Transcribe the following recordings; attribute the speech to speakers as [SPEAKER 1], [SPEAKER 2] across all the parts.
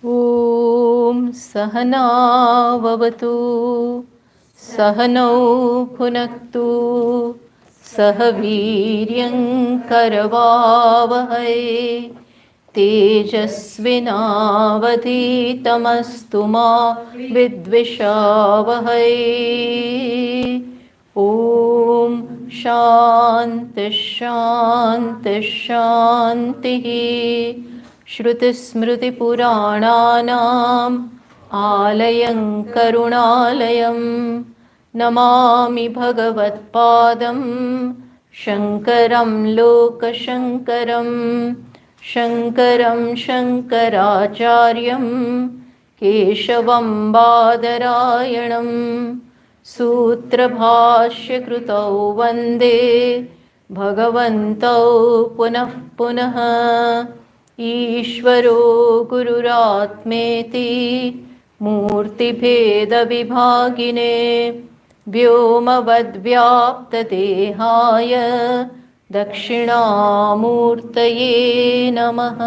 [SPEAKER 1] Om Sahana Vavatu Sahanau Bhunaktu Sahaviryam Karavavahai Tejasvinavadhitamastu ma Vidvishavahai. Om Shanti Shanti Shanti. श्रुतिस्मृतिपुराणानाम् आलयं करुणालयं नमामि भगवत्पादं शङ्करं लोकशङ्करं शङ्करं शङ्कराचार्यं केशवं बादरायणं सूत्रभाष्यकृतौ वन्दे भगवन्तौ पुनः पुनः ईश्वरो गुरुरात्मेति मूर्तिभेदविभागिने व्योमवद्व्याप्तदेहाय दक्षिणामूर्तये नमः.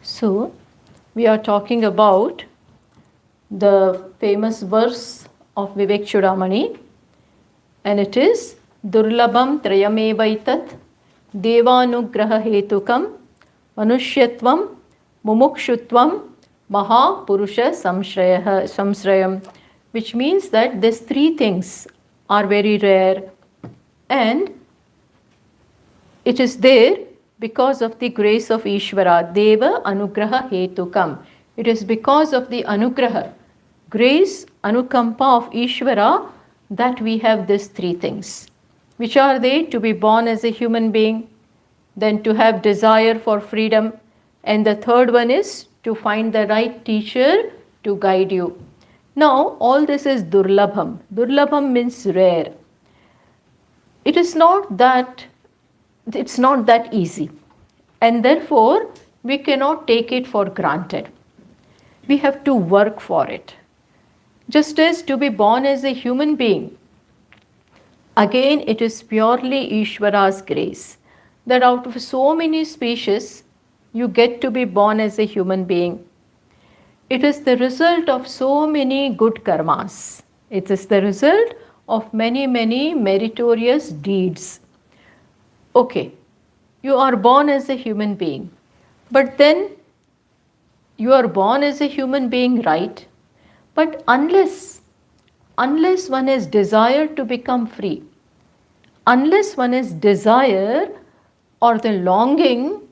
[SPEAKER 1] So, we are talking about the famous verse of Vivek Chudamani, and it is Durlabham Trayamevaitat Devanugraha Hetukam Manushyatvam Mumukshutvam Mahapurusha Samshrayam, which means that these three things are very rare, and it is there because of the grace of Ishvara. Deva Anugraha Hetukam. It is because of the Anugraha, grace, Anukampa of Ishvara that we have these three things. Which are they? To be born as a human being, then to have desire for freedom, and the third one is to find the right teacher to guide you. Now, all this is Durlabham. Durlabham means rare. It's not that easy, and therefore we cannot take it for granted. We have to work for it. Just as to be born as a human being, again, it is purely Ishvara's grace that out of so many species, you get to be born as a human being. It is the result of so many good karmas. It is the result of many, many meritorious deeds. Okay, you are born as a human being, but then you are born as a human being, right? But unless one has desire to become free, unless one has desire or the longing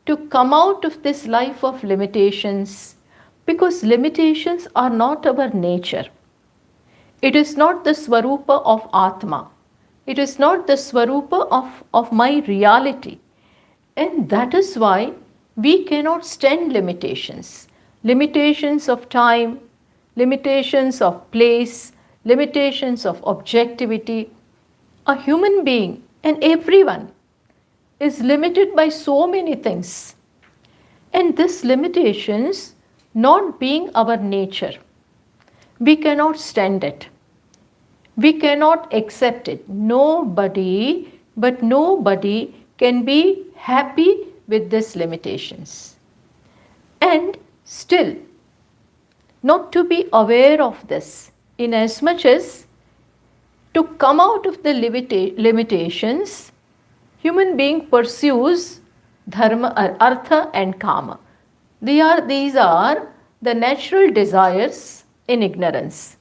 [SPEAKER 1] to come out of this life of limitations, because limitations are not our nature. It is not the Swarupa of Atma. It is not the Swarupa of my reality. And that is why we cannot stand limitations. Limitations of time, limitations of place, limitations of objectivity. A human being and everyone is limited by so many things. And these limitations not being our nature, we cannot stand it. We cannot accept it. Nobody can be happy with these limitations. And still, not to be aware of this, in as much as to come out of the limitations, human being pursues dharma, artha and kama. These are the natural desires in ignorance.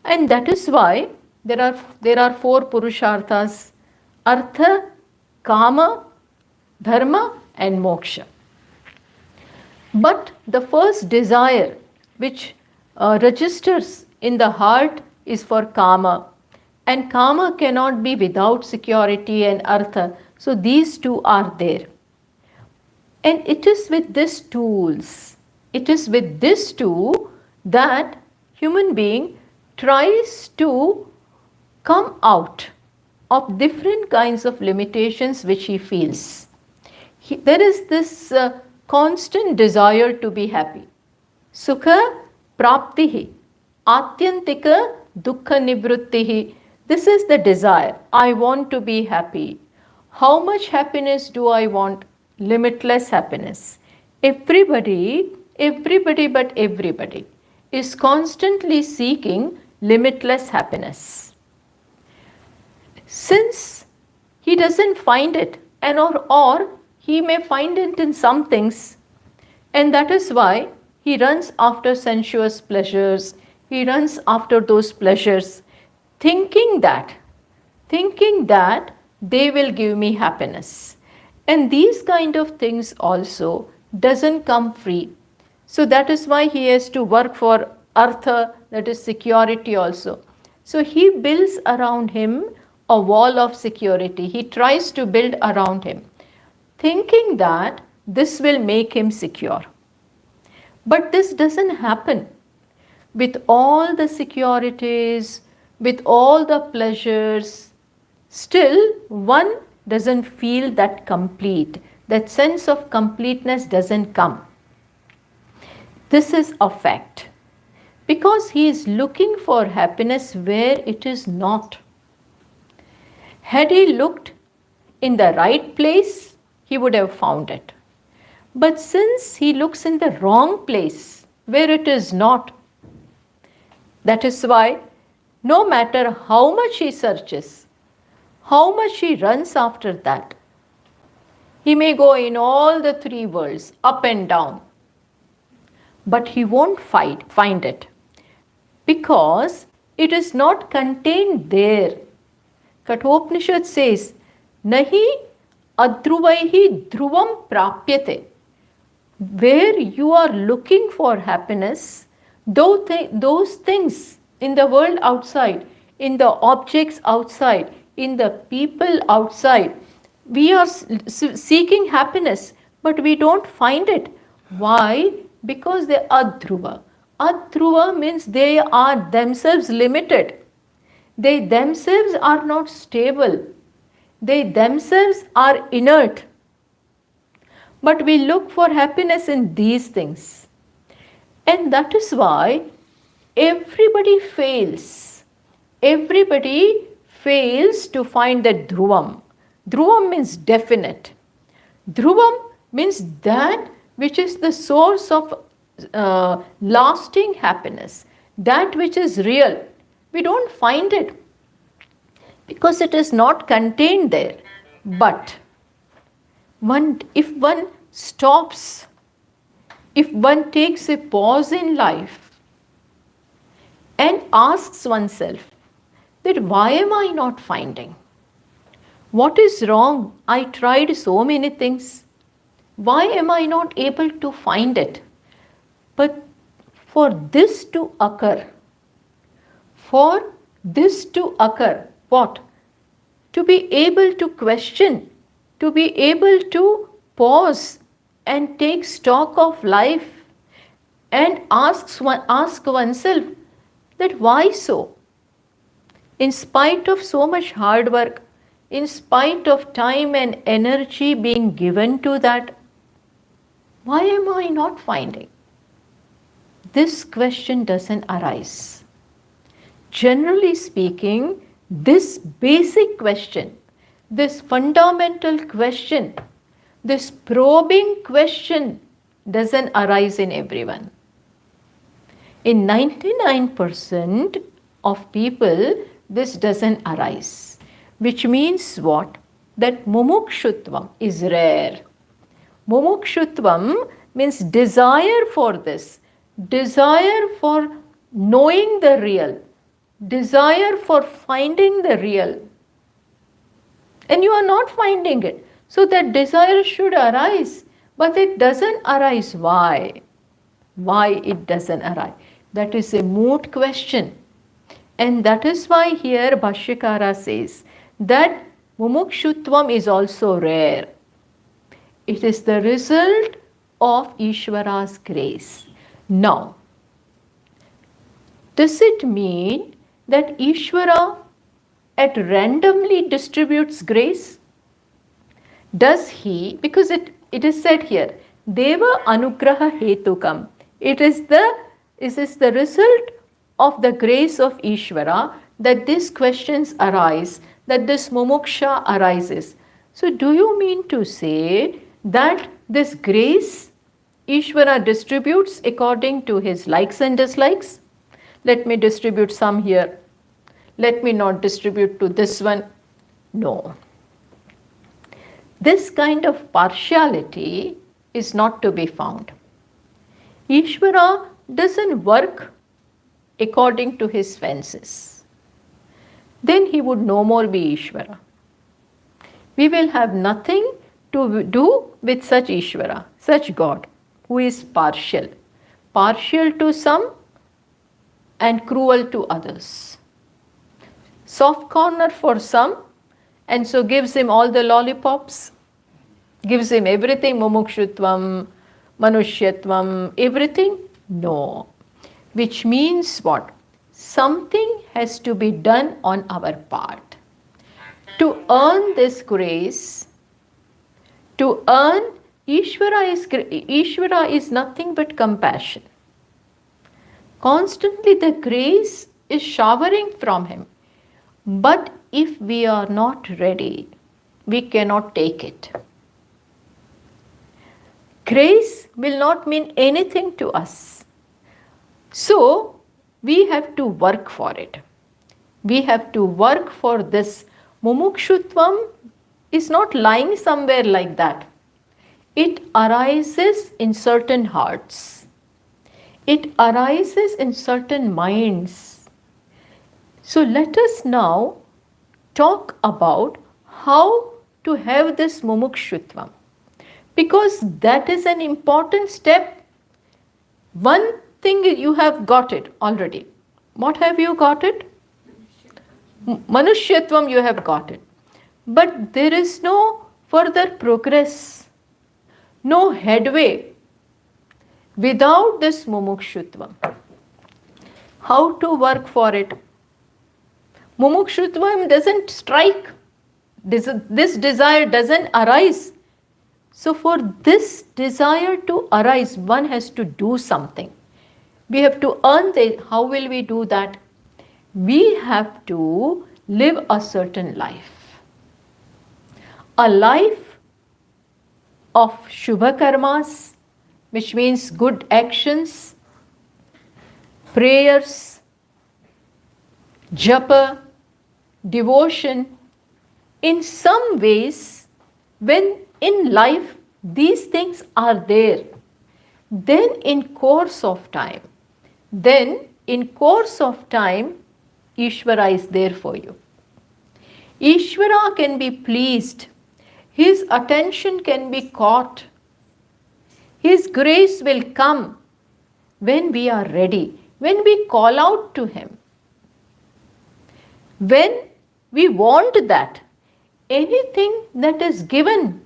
[SPEAKER 1] And that is why there are four purusharthas: artha, kama, dharma and moksha. But the first desire which registers in the heart is for kama. And kama cannot be without security and artha. So these two are there. And it is with these tools, it is with this two that human being tries to come out of different kinds of limitations which he feels. There is this constant desire to be happy. Sukha praptihi, atyantika dukkha nivrittihi. This is the desire. I want to be happy. How much happiness do I want? Limitless happiness. Everybody but everybody is constantly seeking limitless happiness. Since he doesn't find it, or he may find it in some things, and that is why he runs after sensuous pleasures, he runs after those pleasures, thinking that they will give me happiness. And these kind of things also doesn't come free. So that is why he has to work for artha, that is security also. So he builds around him a wall of security. He tries to build around him, thinking that this will make him secure. But this doesn't happen. With all the securities, with all the pleasures, still one doesn't feel that complete. That sense of completeness doesn't come. This is a fact. Because he is looking for happiness where it is not. Had he looked in the right place, he would have found it. But since he looks in the wrong place, where it is not, that is why no matter how much he searches, how much he runs after that, he may go in all the three worlds, up and down, but he won't find it, because it is not contained there. Kathopanishad says, Nahi adhruvaihi dhruvam prapyate. Where you are looking for happiness, those things in the world outside, in the objects outside, in the people outside, we are seeking happiness, but we don't find it. Why? Because they are adhruva. Adhruva means they are themselves limited. They themselves are not stable. They themselves are inert. But we look for happiness in these things. And that is why everybody fails. Everybody fails to find that dhruvam. Dhruvam means definite. Dhruvam means that which is the source of lasting happiness. That which is real. We don't find it because it is not contained there. But if one stops, if one takes a pause in life and asks oneself that why am I not finding? What is wrong? I tried so many things. Why am I not able to find it? But for this to occur, what? To be able to question, to be able to pause and take stock of life and ask oneself that why so? In spite of so much hard work, in spite of time and energy being given to that, why am I not finding? This question doesn't arise. Generally speaking, this basic question, this fundamental question, this probing question doesn't arise in everyone. In 99% of people, this doesn't arise. Which means what? That mumukshutvam is rare. Mumukshutvam means desire for this, desire for knowing the real, desire for finding the real. And you are not finding it. So that desire should arise, but it doesn't arise. Why? Why it doesn't arise? That is a moot question. And that is why here Bhashyakara says that mumukshutvam is also rare. It is the result of Ishvara's grace. Now, does it mean that Ishvara at randomly distributes grace? Does he? Because it is said here, Deva Anugraha Hetukam. It is the result of the grace of Ishvara that these questions arise, that this mumuksha arises. So do you mean to say that this grace Ishvara distributes according to his likes and dislikes? Let me distribute some here. Let me not distribute to this one. No. This kind of partiality is not to be found. Ishvara doesn't work according to his fancies. Then he would no more be Ishvara. We will have nothing to do with such Ishvara, such God, who is partial. Partial to some and cruel to others. Soft corner for some, and so gives him all the lollipops, gives him everything, mumukshutvam, manushyatvam, everything? No. Which means what? Something has to be done on our part. To earn this grace, to earn, Ishvara is nothing but compassion. Constantly the grace is showering from him. But if we are not ready, we cannot take it. Grace will not mean anything to us. So, we have to work for it. We have to work for this. Mumukshutvam is not lying somewhere like that. It arises in certain hearts. It arises in certain minds. So let us now talk about how to have this mumukshutvam, because that is an important step. One thing you have got it already. What have you got it? Manushyatvam you have got it. But there is no further progress, no headway without this mumukshutvam. How to work for it? Mumukshutvam doesn't strike. This desire doesn't arise. So for this desire to arise, one has to do something. We have to earn the, how will we do that? We have to live a certain life. A life of Shubha karmas, which means good actions, prayers, japa, devotion. In some ways, when in life these things are there, then in course of time, Ishvara is there for you. Ishvara can be pleased. His attention can be caught. His grace will come when we are ready, when we call out to him. When we want that, anything that is given,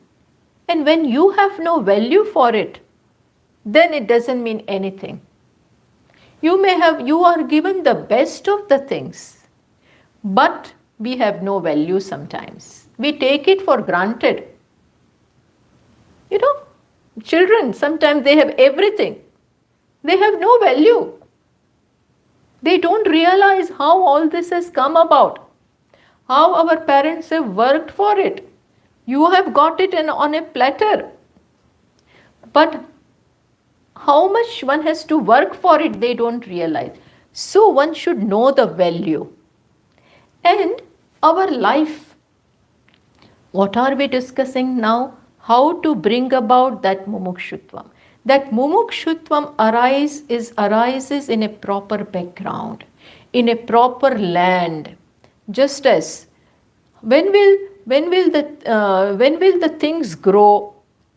[SPEAKER 1] and when you have no value for it, then it doesn't mean anything. You are given the best of the things, but we have no value sometimes. We take it for granted. Children, sometimes they have everything. They have no value. They don't realize how all this has come about, how our parents have worked for it. You have got it on a platter. But how much one has to work for it, they don't realize. So one should know the value. And our life, what are we discussing now? How to bring about that mumukshutvam. That mumukshutvam arises in a proper background, in a proper land. Just as when will the things grow?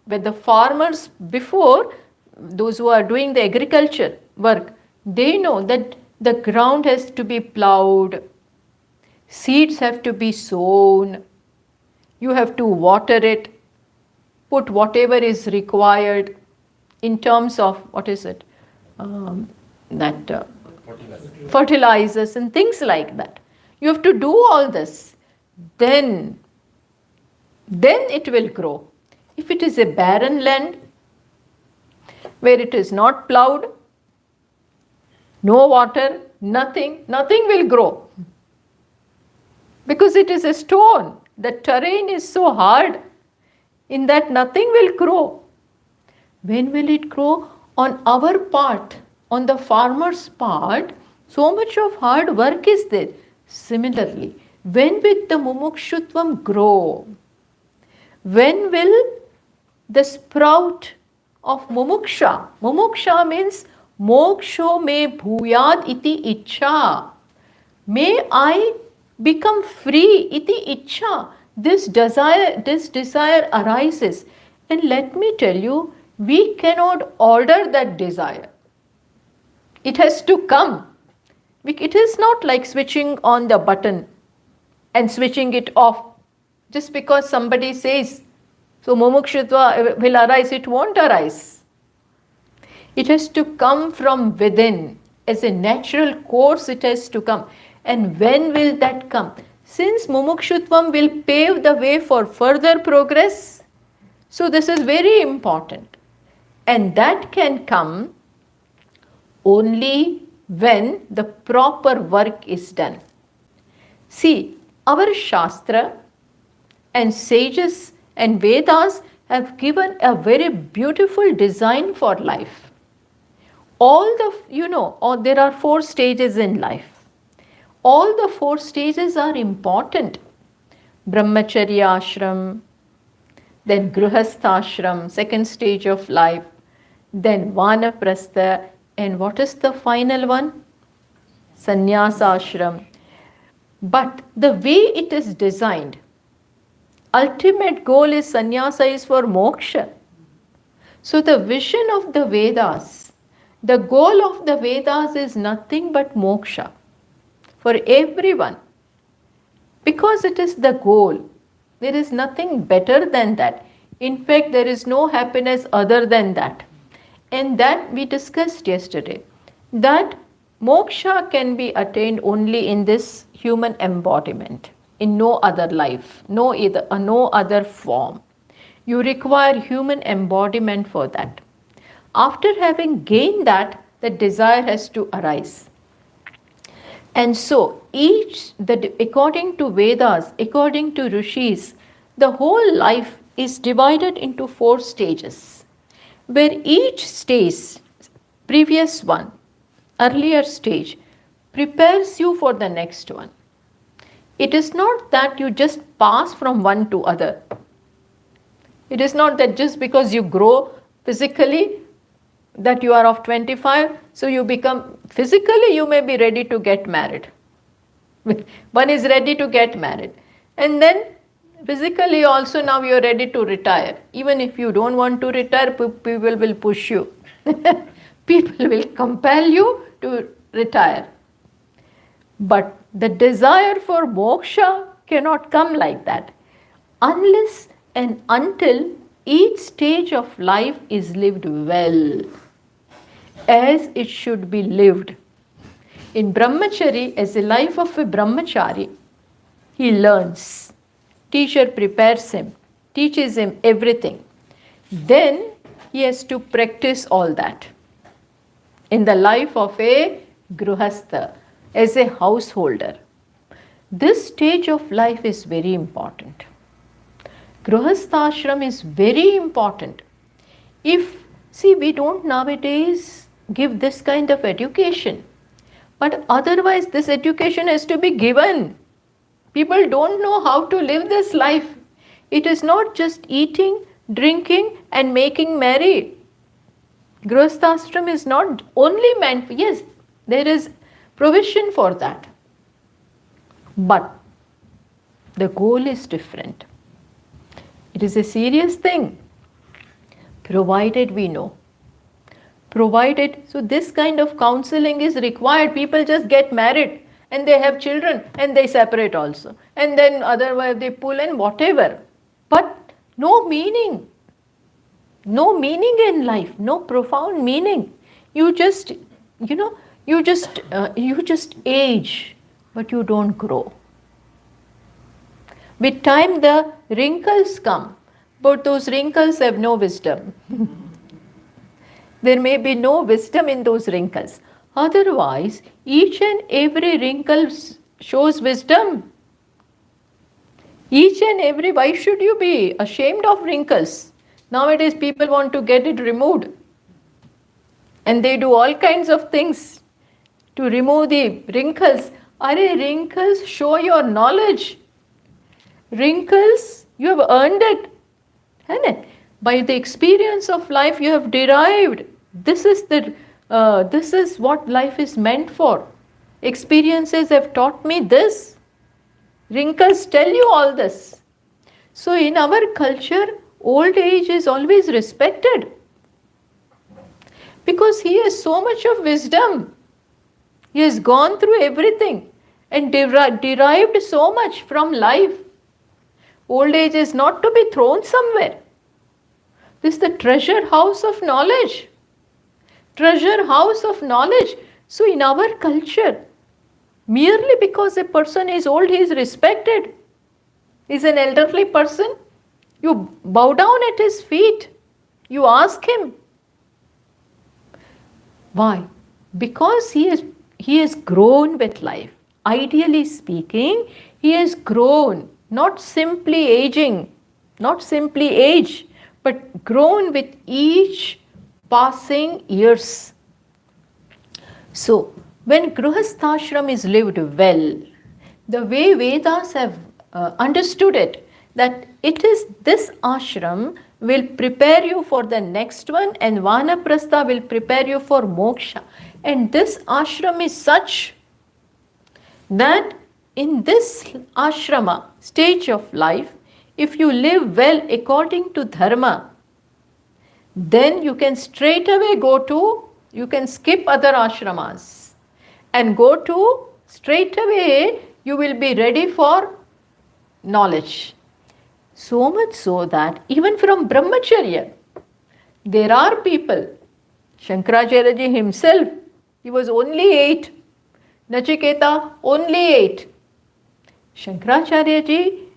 [SPEAKER 1] When the farmers before, those who are doing the agriculture work, they know that the ground has to be plowed, seeds have to be sown, you have to water it, put whatever is required in terms of, fertilizers and things like that. You have to do all this. Then it will grow. If it is a barren land, where it is not plowed, no water, nothing will grow. because it is a stone. The terrain is so hard in that nothing will grow. When will it grow? On our part, on the farmer's part, so much of hard work is there. Similarly, when will the mumukshutvam grow? When will the sprout of mumuksha? Mumuksha means moksho me bhuyad iti ichha. May I become free iti ichha. This desire arises. And let me tell you, we cannot order that desire. It has to come. It is not like switching on the button and switching it off. Just because somebody says, so mumukshutva will arise, it won't arise. It has to come from within. As a natural course, it has to come. And when will that come? Since mumukshutvam will pave the way for further progress, so this is very important. And that can come only when the proper work is done. See, our Shastra and sages and Vedas have given a very beautiful design for life. There are 4 stages in life. All the 4 stages are important. Brahmacharya ashram, then Grihasthashram, second stage of life, then Vanaprastha, and what is the final one? Sannyasa ashram. But the way it is designed, ultimate goal is sannyasa is for moksha. So the vision of the Vedas, the goal of the Vedas is nothing but moksha for everyone. Because it is the goal. There is nothing better than that. In fact, there is no happiness other than that. And that we discussed yesterday. That moksha can be attained only in this human embodiment, in no other life, no other form. You require human embodiment for that. After having gained that, the desire has to arise. And so, according to Vedas, according to Rishis, the whole life is divided into 4 stages, where each stage, previous one, earlier stage, prepares you for the next one. It is not that you just pass from one to other. It is not that just because you grow physically, that you are of 25, so you become, physically you may be ready to get married. One is ready to get married. And then physically also now you are ready to retire. Even if you don't want to retire, people will push you. People will compel you to retire. But the desire for moksha cannot come like that. Unless and until each stage of life is lived well, as it should be lived. In brahmachari, as the life of a brahmachari, he learns. Teacher prepares him, teaches him everything. Then he has to practice all that. In the life of a grihastha, as a householder. This stage of life is very important. Grihasthashram is very important. We don't nowadays give this kind of education. But otherwise this education has to be given. People don't know how to live this life. It is not just eating, drinking and making merry. Grihasthashram is not only meant for, yes, there is provision for that. But the goal is different. It is a serious thing, provided we know. So this kind of counseling is required. People just get married and they have children and they separate also. And then otherwise they pull and whatever. But no meaning. No meaning in life, no profound meaning. You just age, but you don't grow. With time the wrinkles come, but those wrinkles have no wisdom. There may be no wisdom in those wrinkles. Otherwise, each and every wrinkle shows wisdom. Each and every, why should you be ashamed of wrinkles? Nowadays people want to get it removed. And they do all kinds of things to remove the wrinkles. Are wrinkles show your knowledge? Wrinkles, you have earned it. Isn't by the experience of life you have derived. This is what life is meant for. Experiences have taught me this. Wrinkles tell you all this. So in our culture, old age is always respected. Because he has so much of wisdom. He has gone through everything and derived so much from life. Old age is not to be thrown somewhere. This is the treasure house of knowledge. Treasure house of knowledge. So in our culture, merely because a person is old, he is respected. He is an elderly person. You bow down at his feet. You ask him. Why? Because he has grown with life. Ideally speaking, he has grown, not simply aging, not simply age, but grown with each passing years. So, when Grihasthashram is lived well, the way Vedas have understood it, that it is this ashram will prepare you for the next one and Vanaprastha will prepare you for moksha. And this ashram is such that in this ashrama stage of life, if you live well according to dharma, then you can straight away you can skip other ashramas and straight away you will be ready for knowledge. So much so that even from brahmacharya, there are people, Shankaracharya himself, he was only 8, Nachiketa only 8. Shankaracharya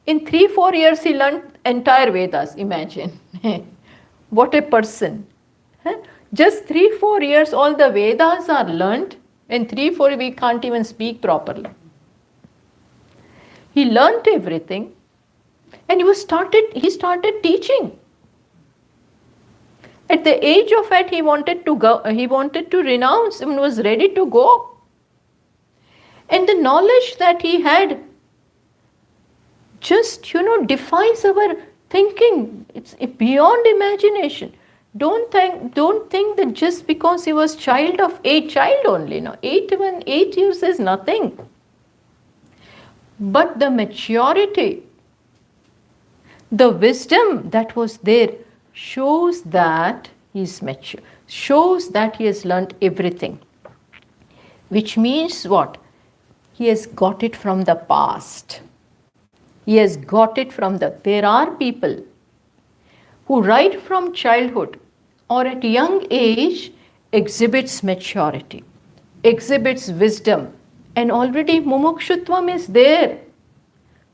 [SPEAKER 1] in 3-4 years he learnt entire Vedas, imagine. What a person. Just 3-4 years all the Vedas are learnt. In 3-4 we can't even speak properly. He learnt everything and he started teaching. At the age of 8 he wanted to renounce and was ready to go. And the knowledge that he had just defies our thinking. It's beyond imagination. Don't think that just because he was child only. No, 8 years is nothing. But the maturity, the wisdom that was there shows that he is mature, shows that he has learnt everything. Which means what? He has got it from the past. He has got it from there are people who right from childhood or at young age exhibits maturity, exhibits wisdom, and already mumukshutvam is there.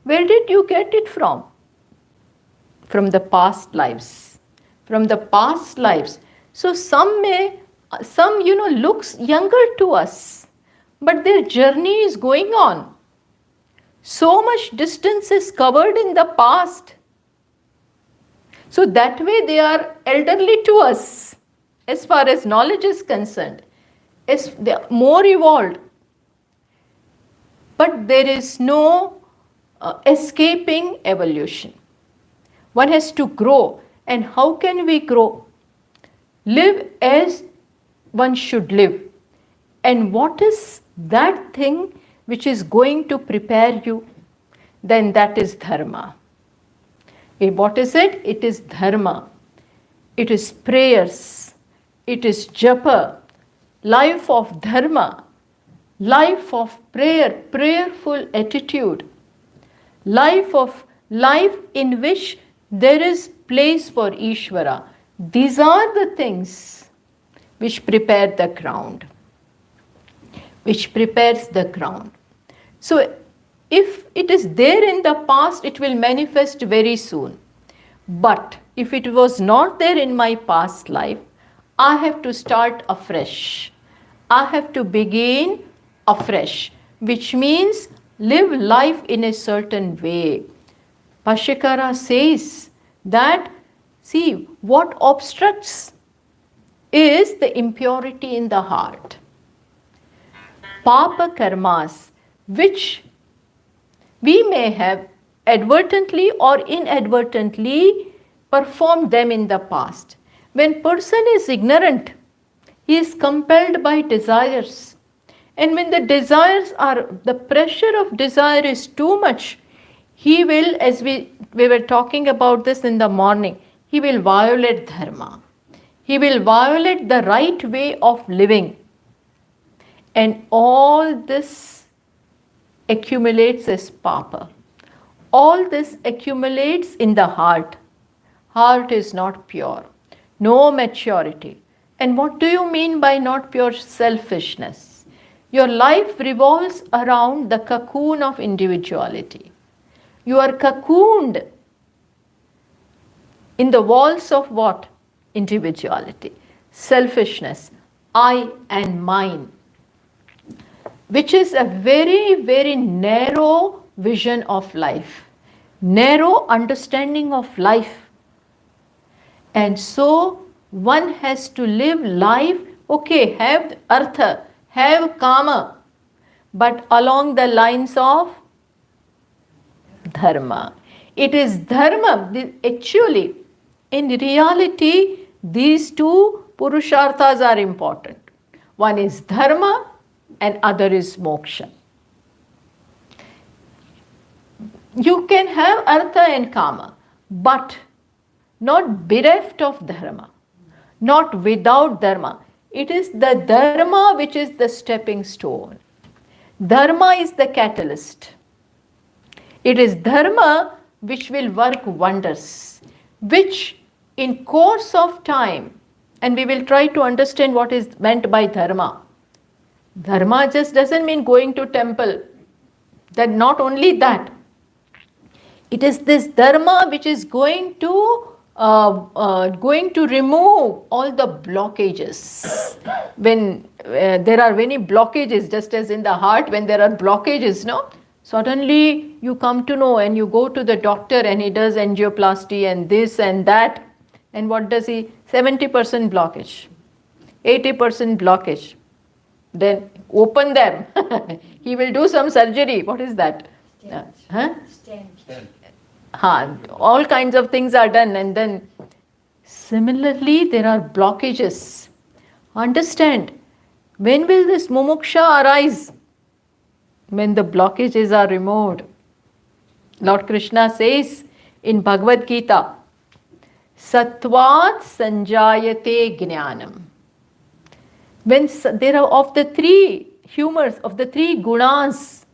[SPEAKER 1] Where did you get it from? From the past lives. From the past lives. So some looks younger to us, but their journey is going on. So much distance is covered in the past. So that way they are elderly to us as far as knowledge is concerned. They are more evolved. But there is no escaping evolution. One has to grow. And how can we grow? Live as one should live. And what is that thing which is going to prepare you? Then that is dharma. What is it? It is dharma. It is prayers. It is japa. Life of dharma. Life of prayer, prayerful attitude. Life in which there is place for Ishvara. These are the things which prepare the ground. Which prepares the ground. So if it is there in the past, it will manifest very soon. But if it was not there in my past life, I have to start afresh. I have to begin afresh, which means live life in a certain way. Pashikara says that, see, what obstructs is the impurity in the heart. Papa karmas, which we may have advertently or inadvertently performed them in the past. When person is ignorant, he is compelled by desires. And when the desires are, the pressure of desire is too much, he will, as we were talking about this in the morning, he will violate dharma. He will violate the right way of living. And all this accumulates as papa. All this accumulates in the heart. Heart is not pure. No maturity. And what do you mean by not pure? Selfishness. Your life revolves around the cocoon of individuality. You are cocooned in the walls of what? Individuality. Selfishness. I and mine. Which is a very, very narrow vision of life. Narrow understanding of life. And so one has to live life, okay, have artha, have kama, but along the lines of dharma. It is dharma, actually, in reality, these two purusharthas are important. One is dharma and other is moksha. You can have artha and kama, but not bereft of dharma, not without dharma. It is the dharma which is the stepping stone. Dharma is the catalyst. It is dharma which will work wonders, which in course of time, and we will try to understand what is meant by dharma. Dharma just doesn't mean going to temple. That not only that. It is this dharma which is going to remove all the blockages. When there are many blockages, just as in the heart, when there are blockages, no? Suddenly you come to know and you go to the doctor and he does angioplasty and this and that. And what does he? 70% blockage, 80% blockage. Then open them. He will do some surgery. What is that? Stent. All kinds of things are done, and then similarly there are blockages. Understand, when will this mumuksha arise? When the blockages are removed. Lord Krishna says in Bhagavad Gita, Sattvat sanjayate jnanam. When there are of the three humors, of the three gunas,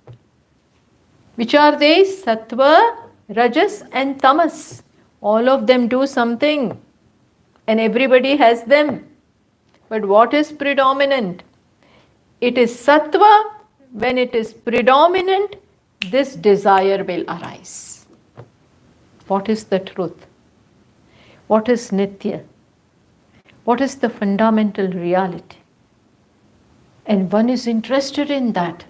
[SPEAKER 1] which are they? Sattva, Rajas and Tamas. All of them do something and everybody has them. But what is predominant? It is Sattva. When it is predominant, this desire will arise. What is the truth? What is Nitya? What is the fundamental reality? And one is interested in that.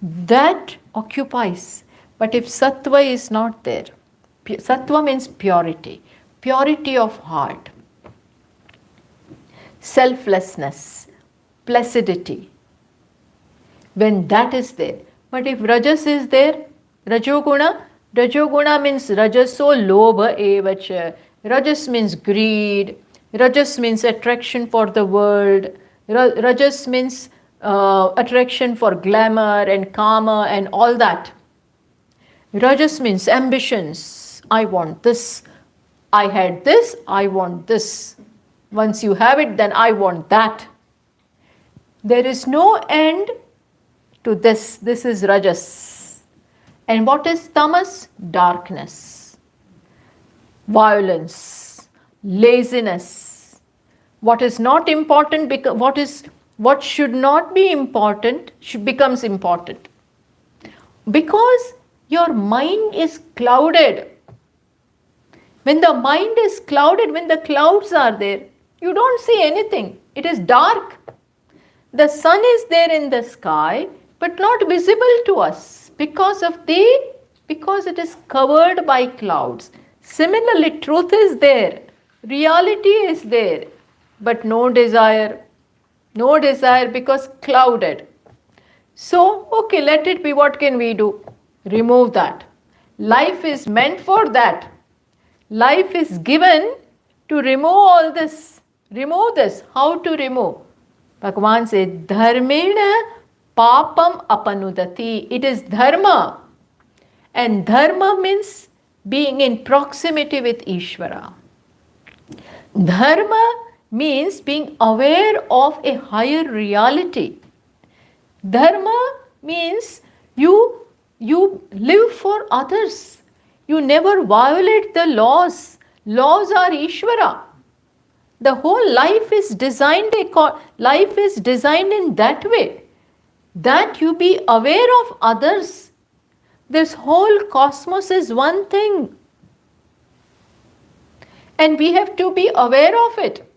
[SPEAKER 1] That occupies. But if sattva is not there, sattva means purity, purity of heart, selflessness, placidity. When that is there, but if rajas is there, rajoguna means rajaso lobha evacha. Rajas means greed, rajas means attraction for the world, rajas means attraction for glamour and kama and all that. Rajas means ambitions. I want this. I had this. I want this. Once you have it, then I want that. There is no end to this. This is Rajas. And what is Tamas? Darkness, violence, laziness. What is not important, what should not be important becomes important. Because your mind is clouded. When the mind is clouded, when the clouds are there, you don't see anything. It is dark. The sun is there in the sky, but not visible to us because of the Because it is covered by clouds. Similarly, truth is there, reality is there, but no desire. No desire because clouded. So, okay, let it be. What can we do? Remove that. Life is meant for that. Life is given to remove all this. Remove this. How to remove? Bhagavan says, Dharmena papam apanudati. It is dharma. And dharma means being in proximity with Ishvara. Dharma means being aware of a higher reality. Dharma means you live for others. You never violate the laws. Laws are Ishvara. The whole life is designed in that way, that you be aware of others. This whole cosmos is one thing, and we have to be aware of it.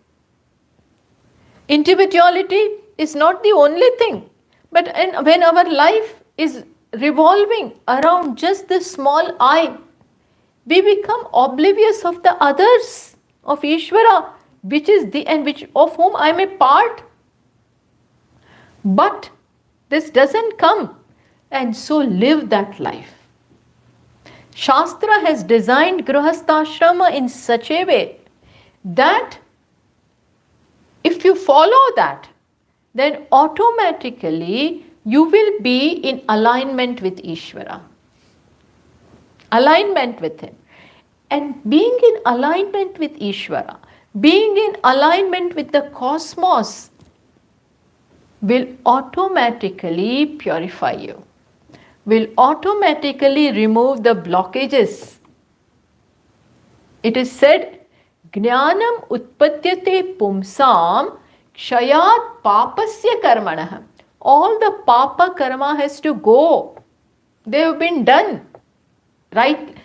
[SPEAKER 1] Individuality is not the only thing, but when our life is revolving around just this small I, we become oblivious of the others, of Ishvara, which is of whom I am a part. But this doesn't come, and so live that life. Shastra has designed Grihastha in such a way that if you follow that, then automatically you will be in alignment with Ishvara. Alignment with Him. And being in alignment with Ishvara, being in alignment with the cosmos, will automatically purify you, will automatically remove the blockages. It is said, Jnanam utpadyate pumsam kshayat papasya karmanah. All the papa karma has to go. They have been done, right?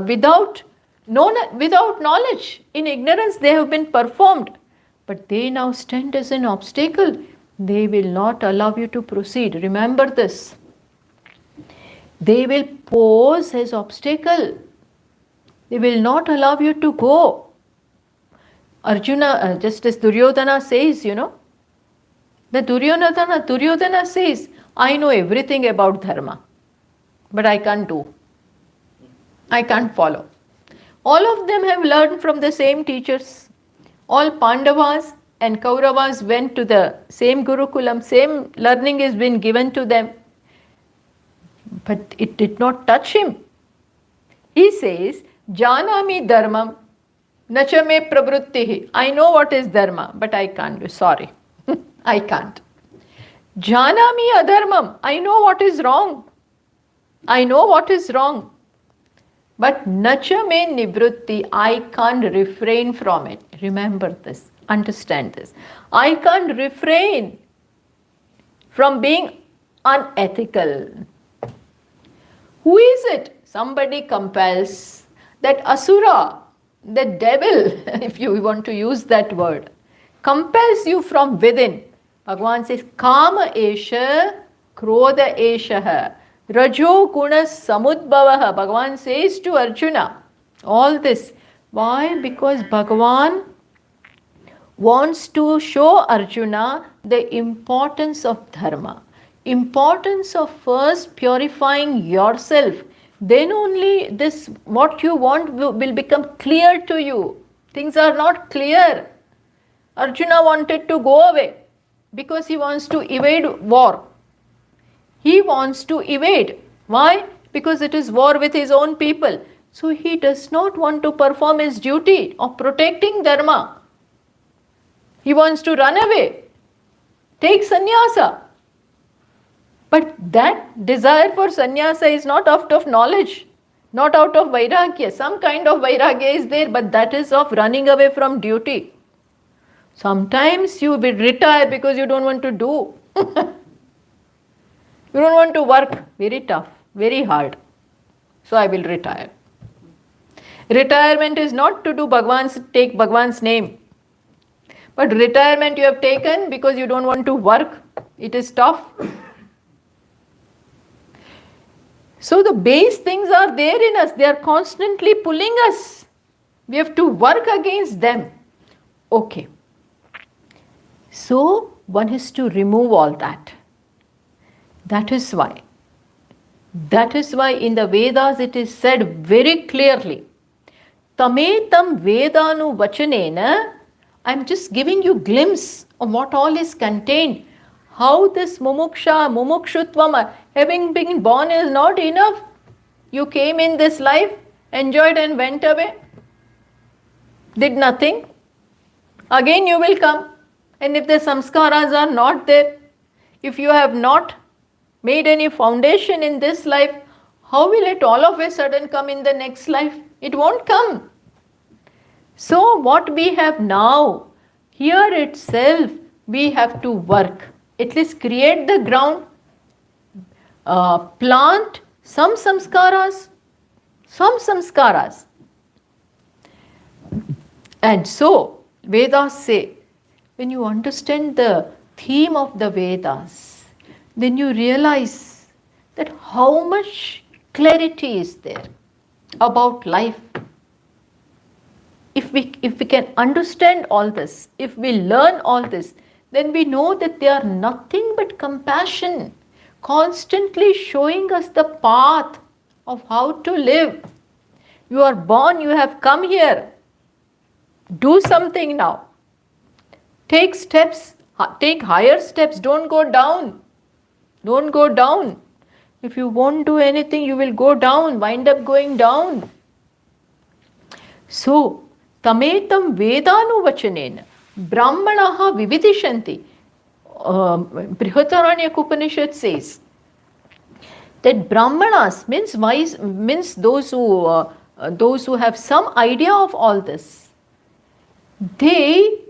[SPEAKER 1] Without knowledge, in ignorance they have been performed. But they now stand as an obstacle. They will not allow you to proceed. Remember this. They will pose as obstacle. They will not allow you to go. Arjuna, just as Duryodhana says, the Duryodhana says, I know everything about dharma, but I can't do. I can't follow. All of them have learned from the same teachers. All Pandavas and Kauravas went to the same Gurukulam, same learning has been given to them. But it did not touch him. He says, Janami dharmam, nacha me pravrittihi. I know what is dharma, but I can't do. Sorry, I can't. Janami adharmam. I know what is wrong. I know what is wrong. But nacha me nivritti. I can't refrain from it. Remember this. Understand this. I can't refrain from being unethical. Who is it? Somebody compels. That asura, the devil, if you want to use that word, compels you from within. Bhagavan says, Kama esha, krodha esha, rajo guna samudbhavaha. Bhagavan says to Arjuna, all this. Why? Because Bhagavan wants to show Arjuna the importance of dharma. Importance of first purifying yourself. Then only this, what you want will become clear to you. Things are not clear. Arjuna wanted to go away because he wants to evade war. He wants to evade. Why? Because it is war with his own people. So he does not want to perform his duty of protecting dharma. He wants to run away, take sannyasa. But that desire for sannyasa is not out of knowledge, not out of vairagya. Some kind of vairagya is there, but that is of running away from duty. Sometimes you will retire because you don't want to do. You don't want to work. Very tough, very hard. So I will retire. Retirement is not to do take Bhagwan's name. But retirement you have taken because you don't want to work. It is tough. So the base things are there in us. They are constantly pulling us. We have to work against them. Okay. So one has to remove all that. That is why in the Vedas it is said very clearly, Tametam Vedanu Vachanena. I am just giving you glimpse of what all is contained. How this mumukshutvam, having been born is not enough. You came in this life, enjoyed and went away, did nothing. Again you will come. And if the samskaras are not there, if you have not made any foundation in this life, how will it all of a sudden come in the next life? It won't come. So what we have now, here itself we have to work. At least create the ground, plant some samskaras. And so Vedas say, when you understand the theme of the Vedas, then you realize that how much clarity is there about life. If we can understand all this, if we learn all this, then we know that they are nothing but compassion, constantly showing us the path of how to live. You are born, you have come here. Do something now. Take steps, take higher steps, don't go down. Don't go down. If you won't do anything, you will go down, wind up going down. So, tametam vedanu vachanena brahmanaha vividishanti. Brihadaranyaka Upanishad says that brahmanas means those who have some idea of all this. They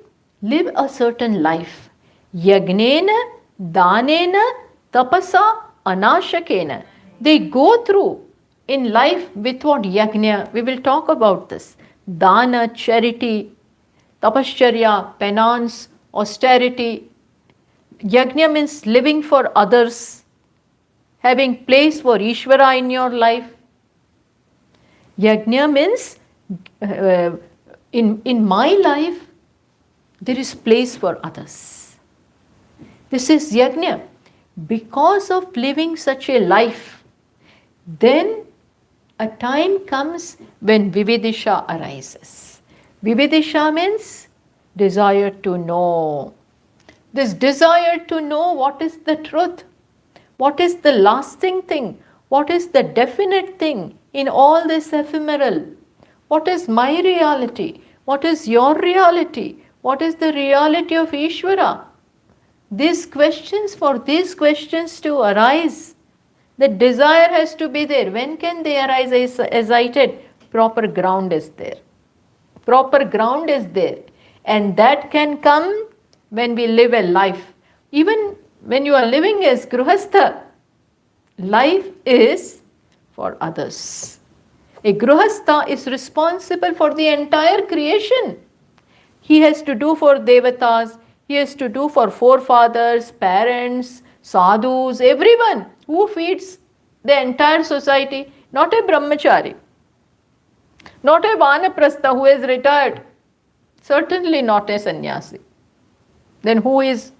[SPEAKER 1] live a certain life. Yagnena, danena, tapasa, anashakena. They go through in life with what yagna. We will talk about this. Dana, charity, tapascharya, penance, austerity. Yagna means living for others, having place for Ishvara in your life. Yagna means in my life, there is place for others. This is yajna. Because of living such a life, then a time comes when vividisha arises. Vividisha means desire to know. This desire to know what is the truth, what is the lasting thing, what is the definite thing in all this ephemeral. What is my reality? What is your reality? What is the reality of Ishvara? These questions, for these questions to arise, the desire has to be there. When can they arise? As I said, proper ground is there. Proper ground is there. And that can come when we live a life. Even when you are living as Gruhastha, life is for others. A Gruhastha is responsible for the entire creation. He has to do for devatas, he has to do for forefathers, parents, sadhus, everyone who feeds the entire society. Not a brahmachari, not a vanaprastha who is retired, certainly not a sannyasi. Then who is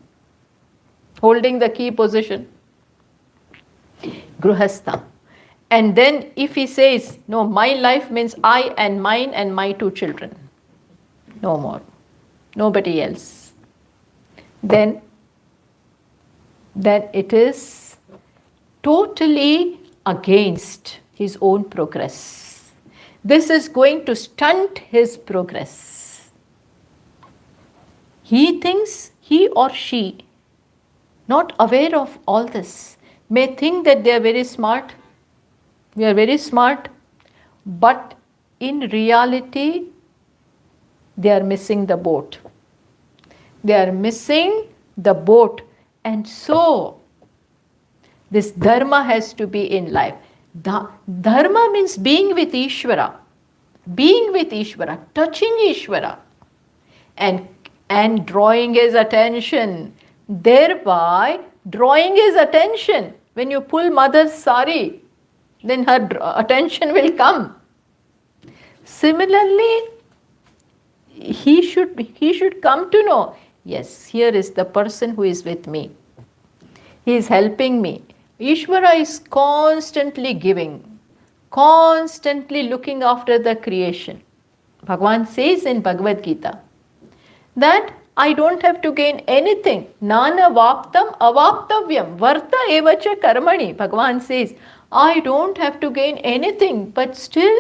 [SPEAKER 1] holding the key position? Gruhastha. And then if he says, no, my life means I and mine and my 2 children. No more. Nobody else. Then it is totally against his own progress. This is going to stunt his progress. He thinks, he or she, not aware of all this, may think that they are very smart. We are very smart, but in reality, they are missing the boat. They are missing the boat. And so, this dharma has to be in life. Dharma means being with Ishvara. Being with Ishvara, touching Ishvara. And drawing his attention. Thereby, drawing his attention. When you pull mother's sari, then her attention will come. Similarly, he should come to know, yes, here is the person who is with me. He is helping me. Ishvara is constantly giving, constantly looking after the creation. Bhagavan says in Bhagavad Gita that I don't have to gain anything. Nana vaptam avaptavyam varta evacha karmani. Bhagavan says, I don't have to gain anything, but still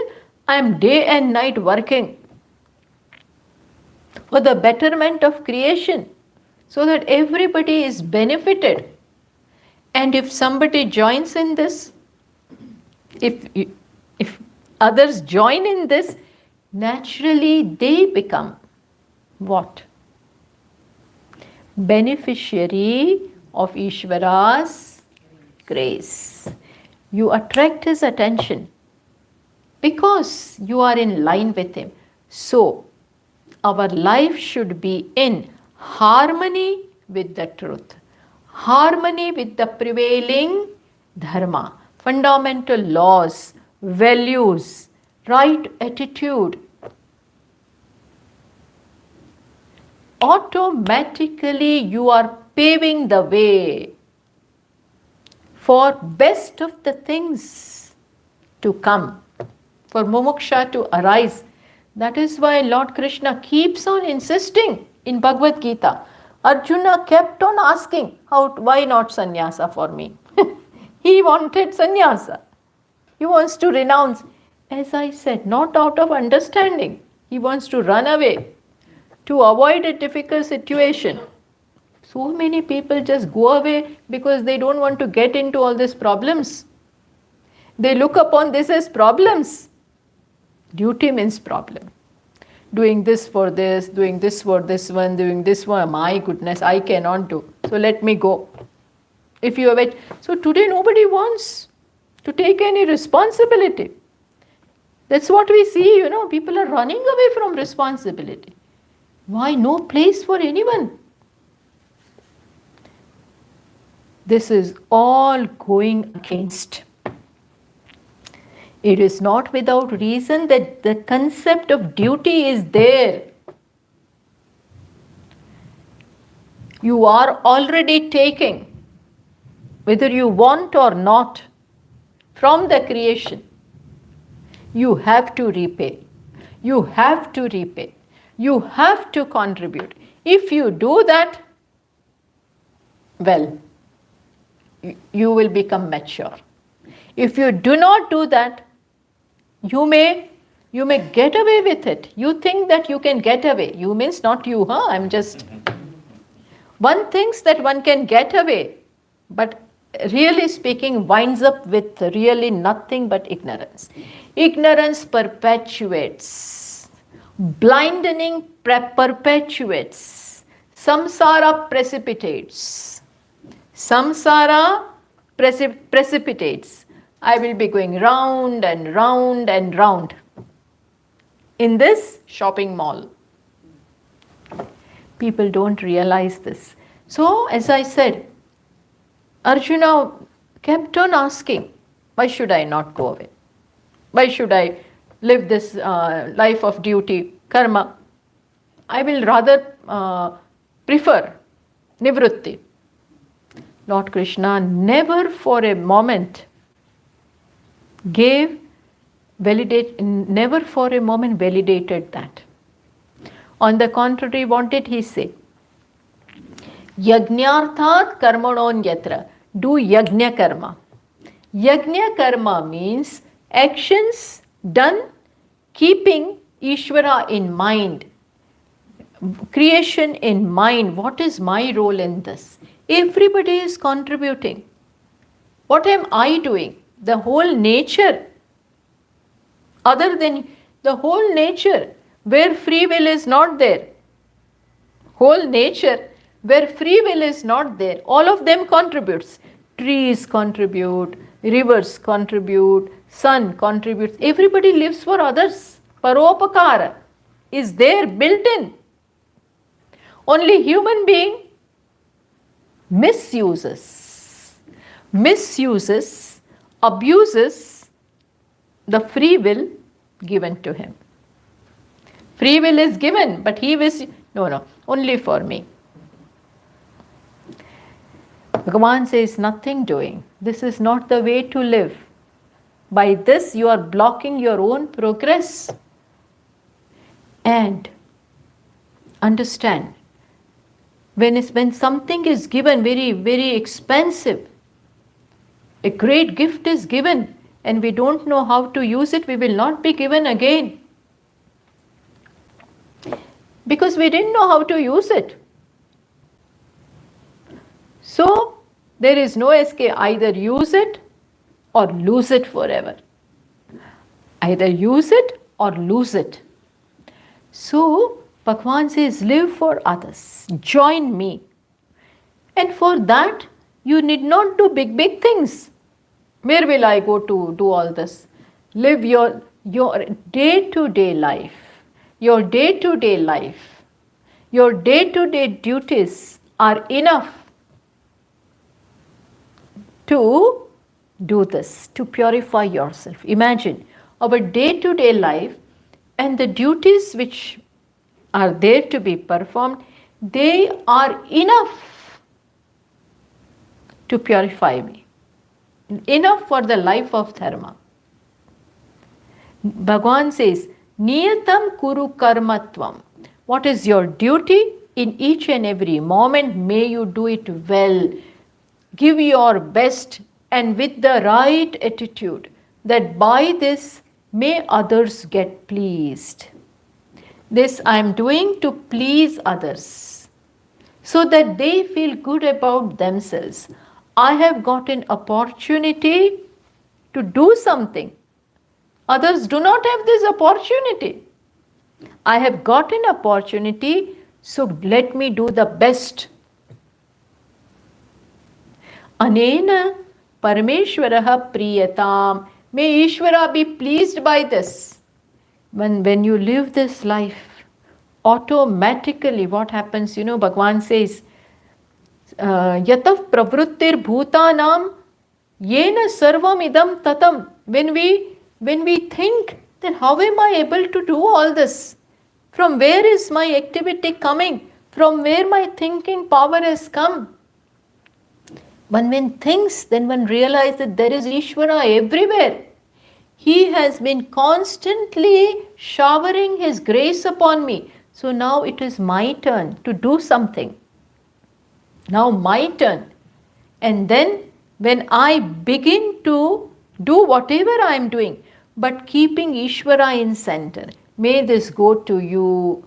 [SPEAKER 1] I am day and night working for the betterment of creation so that everybody is benefited. And if somebody joins in this, if others join in this, naturally they become what? Beneficiary of Ishvara's grace. You attract his attention because you are in line with him. So, our life should be in harmony with the truth, harmony with the prevailing dharma, fundamental laws, values, right attitude. Automatically you are paving the way for best of the things to come, for mumuksha to arise. That is why Lord Krishna keeps on insisting in Bhagavad Gita. Arjuna kept on asking, why not sannyasa for me? He wanted sannyasa. He wants to renounce. As I said, not out of understanding. He wants to run away to avoid a difficult situation. So many people just go away because they don't want to get into all these problems. They look upon this as problems. Duty means problem. Doing this for this, doing this for this one, doing this one, my goodness, I cannot do. So let me go. If you have so today nobody wants to take any responsibility. That's what we see, people are running away from responsibility. Why? No place for anyone. This is all going against. It is not without reason that the concept of duty is there. You are already taking, whether you want or not, from the creation. You have to repay. You have to repay. You have to contribute. If you do that, well, you will become mature. If you do not do that, you may get away with it. You think that you can get away. You means not you, I'm just... One thinks that one can get away, but really speaking winds up with really nothing but ignorance. Ignorance perpetuates. Blinding perpetuates. Samsara precipitates. Samsara precipitates. I will be going round and round and round in this shopping mall. People don't realize this. So, as I said, Arjuna kept on asking, why should I not go away? Why should I live this life of duty, karma? I will rather prefer nivrutti. Lord Krishna never for a moment never for a moment validated that. On the contrary, what did he say? Yajnarthat karmanon yatra. Do yajna karma. Yajna karma means actions done keeping Ishvara in mind. Creation in mind. What is my role in this? Everybody is contributing. What am I doing? The whole nature, other than the whole nature, where free will is not there. Whole nature, where free will is not there. All of them contributes. Trees contribute, rivers contribute, sun contributes. Everybody lives for others. Paropakara is there, built in. Only human being misuses, abuses the free will given to him. Free will is given, but he was, no, only for me. Bhagavan says, nothing doing. This is not the way to live. By this, you are blocking your own progress. And understand, when something is given very, very expensive, a great gift is given, and we don't know how to use it, we will not be given again. Because we didn't know how to use it. So, there is no escape. Either use it or lose it forever. Either use it or lose it. So, Bhagavan says, live for others. Join me. And for that, you need not do big, big things. Where will I go to do all this? Live your day-to-day life. Your day-to-day life. Your day-to-day duties are enough to do this, to purify yourself. Imagine our day-to-day life and the duties which are there to be performed, they are enough to purify me. Enough for the life of dharma. Bhagavan says, Niyatam kuru karmatvam. What is your duty in each and every moment? May you do it well. Give your best and with the right attitude, that by this may others get pleased. This I am doing to please others, so that they feel good about themselves. I have got an opportunity to do something. Others do not have this opportunity. I have got an opportunity, so let me do the best. Anena Parameshwaraha Priyatam. May Ishvara be pleased by this. When you live this life, automatically what happens? Bhagavan says, Yatav pravrittir bhutanam yena sarvam idam tatam. When we think, then how am I able to do all this? From where is my activity coming? From where my thinking power has come? One thinks, then one realizes that there is Ishvara everywhere. He has been constantly showering His grace upon me. So now it is my turn to do something. Now my turn. And then when I begin to do whatever I am doing, but keeping Ishvara in center, may this go to you.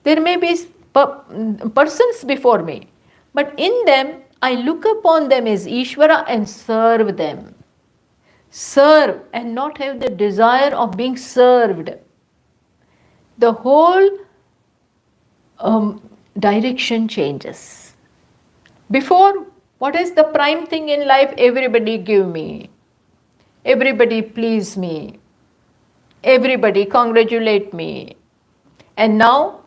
[SPEAKER 1] There may be persons before me, but in them, I look upon them as Ishvara and serve them. Serve and not have the desire of being served. The whole direction changes. Before, what is the prime thing in life? Everybody give me. Everybody please me. Everybody congratulate me. And now,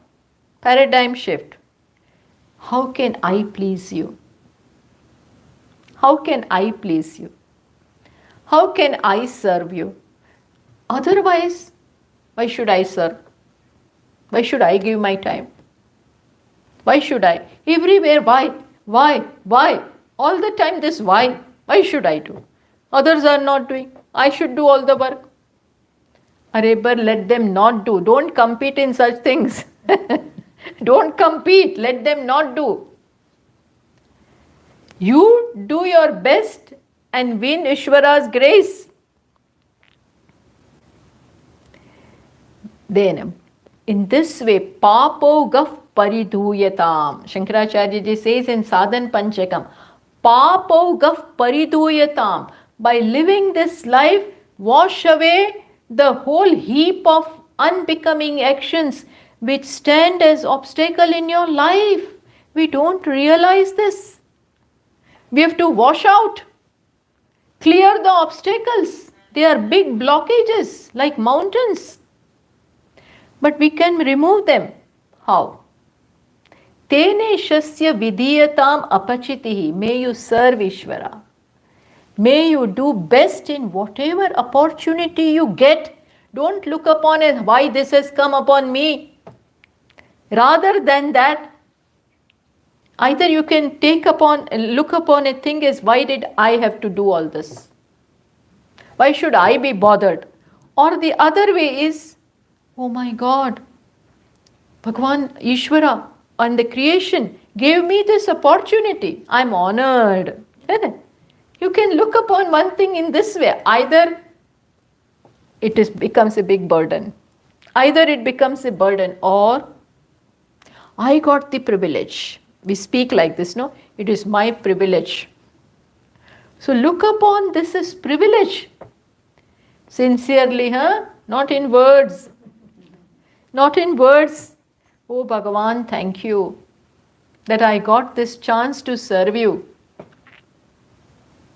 [SPEAKER 1] paradigm shift. How can I please you? How can I please you? How can I serve you? Otherwise, why should I serve? Why should I give my time? Why should I? Everywhere, why? Why? All the time this why. Why should I do? Others are not doing. I should do all the work. But let them not do. Don't compete in such things. Don't compete. Let them not do. You do your best and win Ishvara's grace. Then, in this way, papo gaf paridhuyatam. Shankaracharya ji says in Sadhan Panchakam, papo gaf paridhuyatam. By living this life, wash away the whole heap of unbecoming actions which stand as obstacle in your life. We don't realize this. We have to wash out, clear the obstacles. They are big blockages like mountains. But we can remove them. How? Tene shasya vidiyatam apachitihi. May you serve Ishvara. May you do best in whatever opportunity you get. Don't look upon it, why this has come upon me. Rather than that, either you can look upon a thing as, why did I have to do all this? Why should I be bothered? Or the other way is, oh my God, Bhagwan, Ishvara, and the creation gave me this opportunity. I'm honored. You can look upon one thing in this way. Either becomes a big burden. Either it becomes a burden, or I got the privilege. We speak like this, no? It is my privilege. So look upon this as privilege. Sincerely, not in words. Not in words. Oh Bhagavan, thank you that I got this chance to serve you.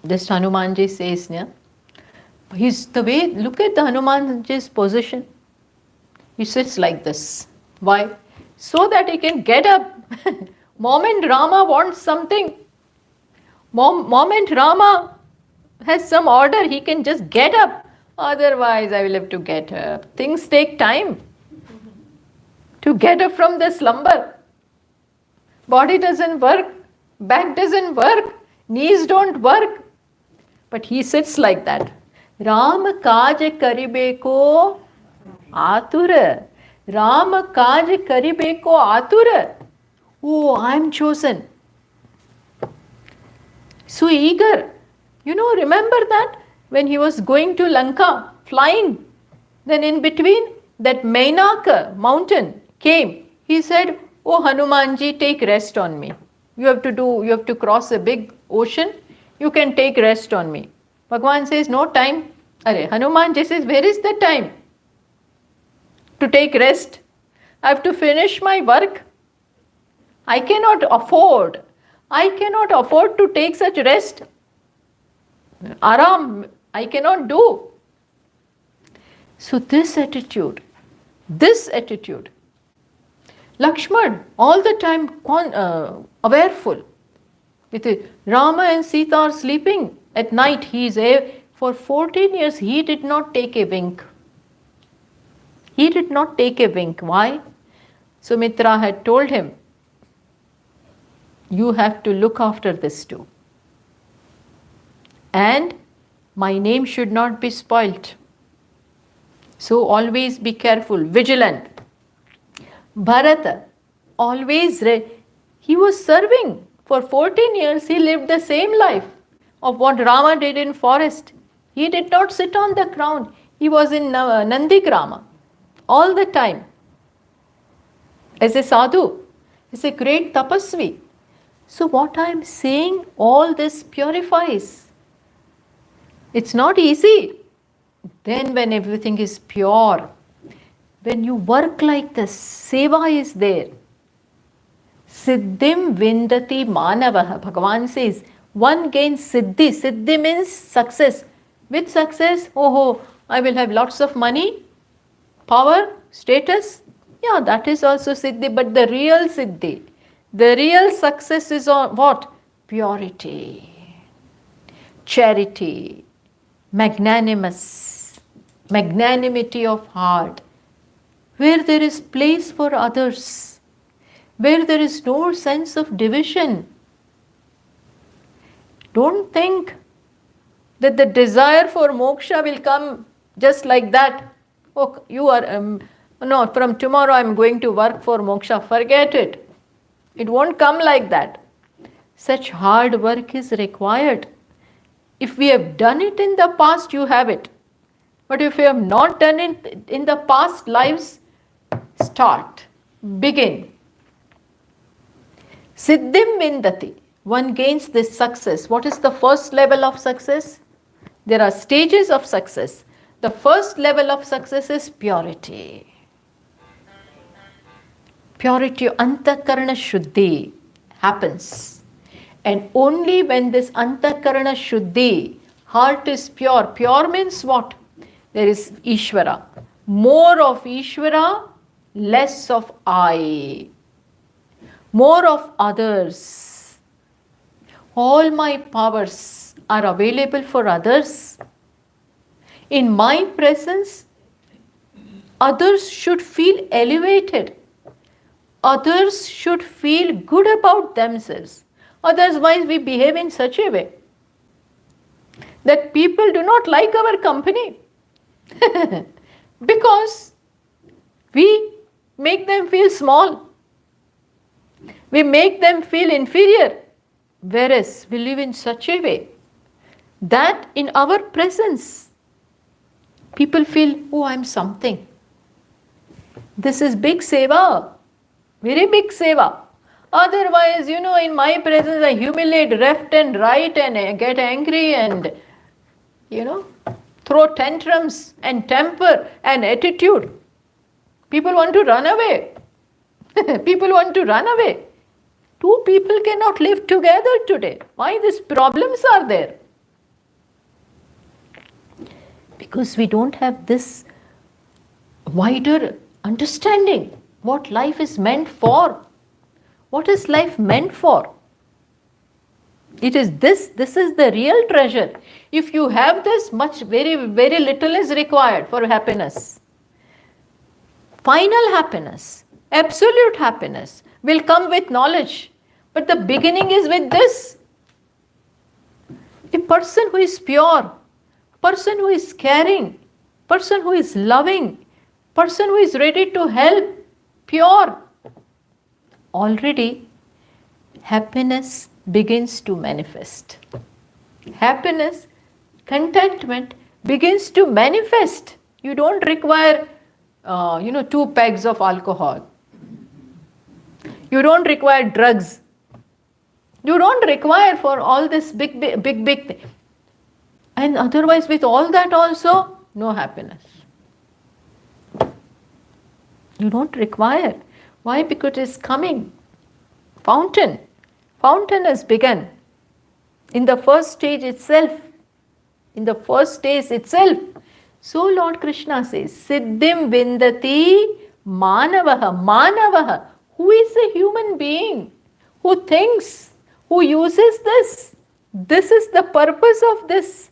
[SPEAKER 1] This Hanumanji says, yeah? He's the way, look at the Hanumanji's position. He sits like this. Why? So that he can get up. Moment Rama wants something. Moment Rama has some order, he can just get up. Otherwise, I will have to get up. Things take time to get up from the slumber. Body doesn't work, back doesn't work, knees don't work. But he sits like that. Ram kaj karibe ko atura. Ram kaj karibe ko atura. Oh, I'm chosen. So eager. Remember that? When he was going to Lanka, flying, then in between that Mainaka mountain came. He said, oh Hanumanji, take rest on me. You have to cross a big ocean. You can take rest on me. Bhagwan says, no time. Hanumanji says, where is the time to take rest? I have to finish my work. I cannot afford to take such rest. Aram, I cannot do. So this attitude, Lakshman, all the time awareful. Rama and Sita are sleeping at night. For 14 years he did not take a wink. Why? Sumitra had told him, you have to look after this too. And my name should not be spoilt. So always be careful, vigilant. Bharata, always he was serving. For 14 years he lived the same life of what Rama did in forest. He did not sit on the crown. He was in Nandigrama all the time. As a sadhu, as a great tapasvi. So what I am saying, all this purifies. It's not easy. Then when everything is pure, when you work like this, seva is there. Siddhim vindati manavaha. Bhagavan says, one gains siddhi. Siddhi means success. With success, I will have lots of money, power, status. Yeah, that is also siddhi. But the real siddhi, the real success is on what? Purity, charity, magnanimity of heart, where there is place for others, where there is no sense of division. Don't think that the desire for moksha will come just like that. Oh, you are, no, from tomorrow I am going to work for moksha. Forget it. It won't come like that. Such hard work is required. If we have done it in the past, you have it. But if you have not done it in the past lives, start, begin. Siddhim vindati. One gains this success. What is the first level of success? There are stages of success. The first level of success is purity. Purity, antakarana shuddhi happens. And only when this antakarana shuddhi, heart is pure. Pure means what? There is Ishvara. More of Ishvara, less of I. More of others. All my powers are available for others. In my presence, others should feel elevated. Others should feel good about themselves. Otherwise, we behave in such a way that people do not like our company because we make them feel small. We make them feel inferior. Whereas we live in such a way that in our presence, people feel, oh, I'm something. This is big seva, very big seva. Otherwise, in my presence, I humiliate left and right and I get angry and, throw tantrums and temper and attitude. People want to run away. People want to run away. Two people cannot live together today. Why these problems are there? Because we don't have this wider understanding what life is meant for. What is life meant for? It is this is the real treasure. If you have this, very, very little is required for happiness. Final happiness, absolute happiness will come with knowledge. But the beginning is with this. A person who is pure, person who is caring, person who is loving, person who is ready to help, pure, already happiness begins to manifest. Happiness, contentment begins to manifest. You don't require 2 pegs of alcohol. You don't require drugs. You don't require for all this big thing. And otherwise, with all that also, no happiness. You don't require. Why? Because it is coming. Fountain. Fountain has begun. In the first stage itself. So Lord Krishna says, Siddhim Vindati Manavaha. Manavaha. Who is a human being? Who thinks? Who uses this? This is the purpose of this.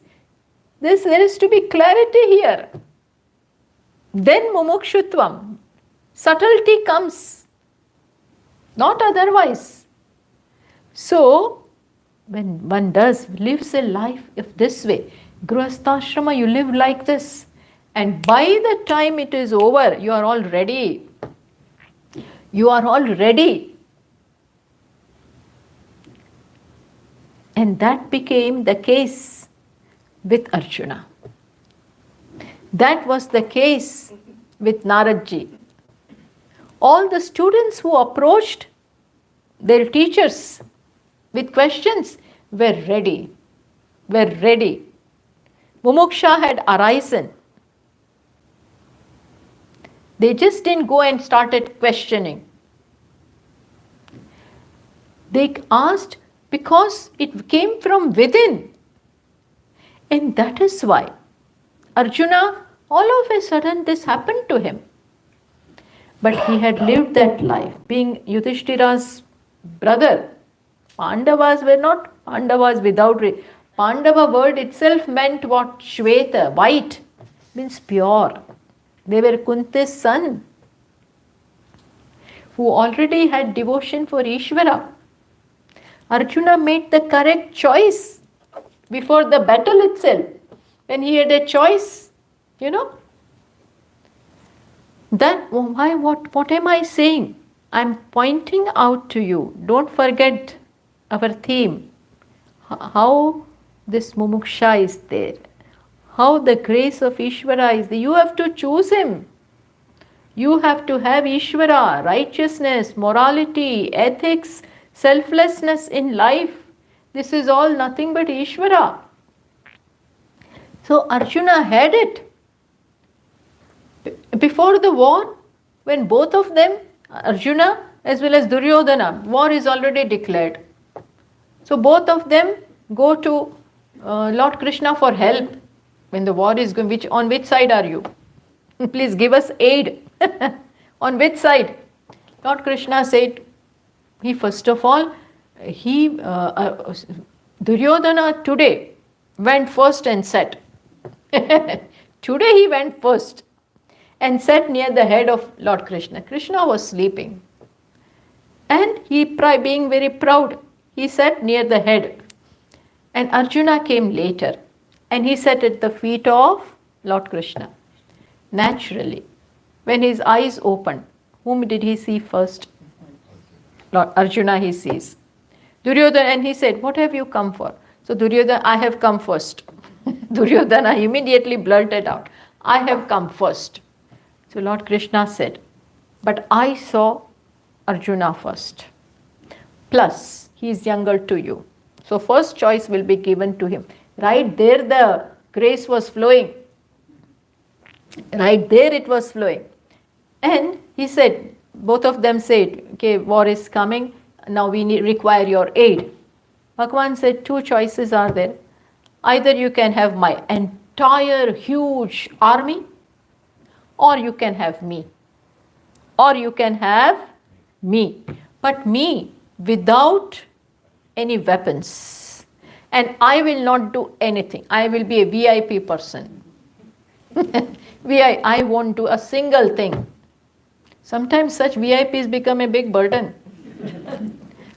[SPEAKER 1] There is to be clarity here. Then mumukshutvam. Subtlety comes. Not otherwise. So, when one lives a life of this way, Grihastha-ashrama, you live like this. And by the time it is over, you are all ready. You are all ready. And that became the case with Arjuna. That was the case with Naradji. All the students who approached their teachers with questions were ready. Mumuksha had arisen. They just didn't go and started questioning. They asked because it came from within. And that is why Arjuna, all of a sudden this happened to him. But he had lived that life, being Yudhishthira's brother. Pandavas were not Pandavas without... Pandava word itself meant what? Shveta, white, means pure. They were Kunti's son, who already had devotion for Ishvara. Arjuna made the correct choice before the battle itself. When he had a choice, That, what am I saying? I'm pointing out to you. Don't forget our theme. How this mumuksha is there. How the grace of Ishvara is there. You have to choose him. You have to have Ishvara, righteousness, morality, ethics, selflessness in life. This is all nothing but Ishvara. So Arjuna had it. Before the war, when both of them, Arjuna as well as Duryodhana, war is already declared. So both of them go to Lord Krishna for help. When the war is going, on which side are you? Please give us aid. On which side? Lord Krishna said, Duryodhana today went first and sat. Today he went first and sat near the head of Lord Krishna. Krishna was sleeping. And he, being very proud, he sat near the head. And Arjuna came later. And he sat at the feet of Lord Krishna. Naturally, when his eyes opened, whom did he see first? Lord Arjuna he sees. Duryodhana, and he said, what have you come for? So Duryodhana, I have come first. Duryodhana immediately blurted out, I have come first. So Lord Krishna said, but I saw Arjuna first. Plus, he is younger to you. So first choice will be given to him. Right there the grace was flowing. Right there it was flowing. And he said, both of them said, okay, war is coming, now we require your aid. Bhagavan said, two choices are there. Either you can have my entire huge army, or you can have me. Or you can have me. But me without any weapons. And I will not do anything. I will be a VIP person. I won't do a single thing. Sometimes such VIPs become a big burden.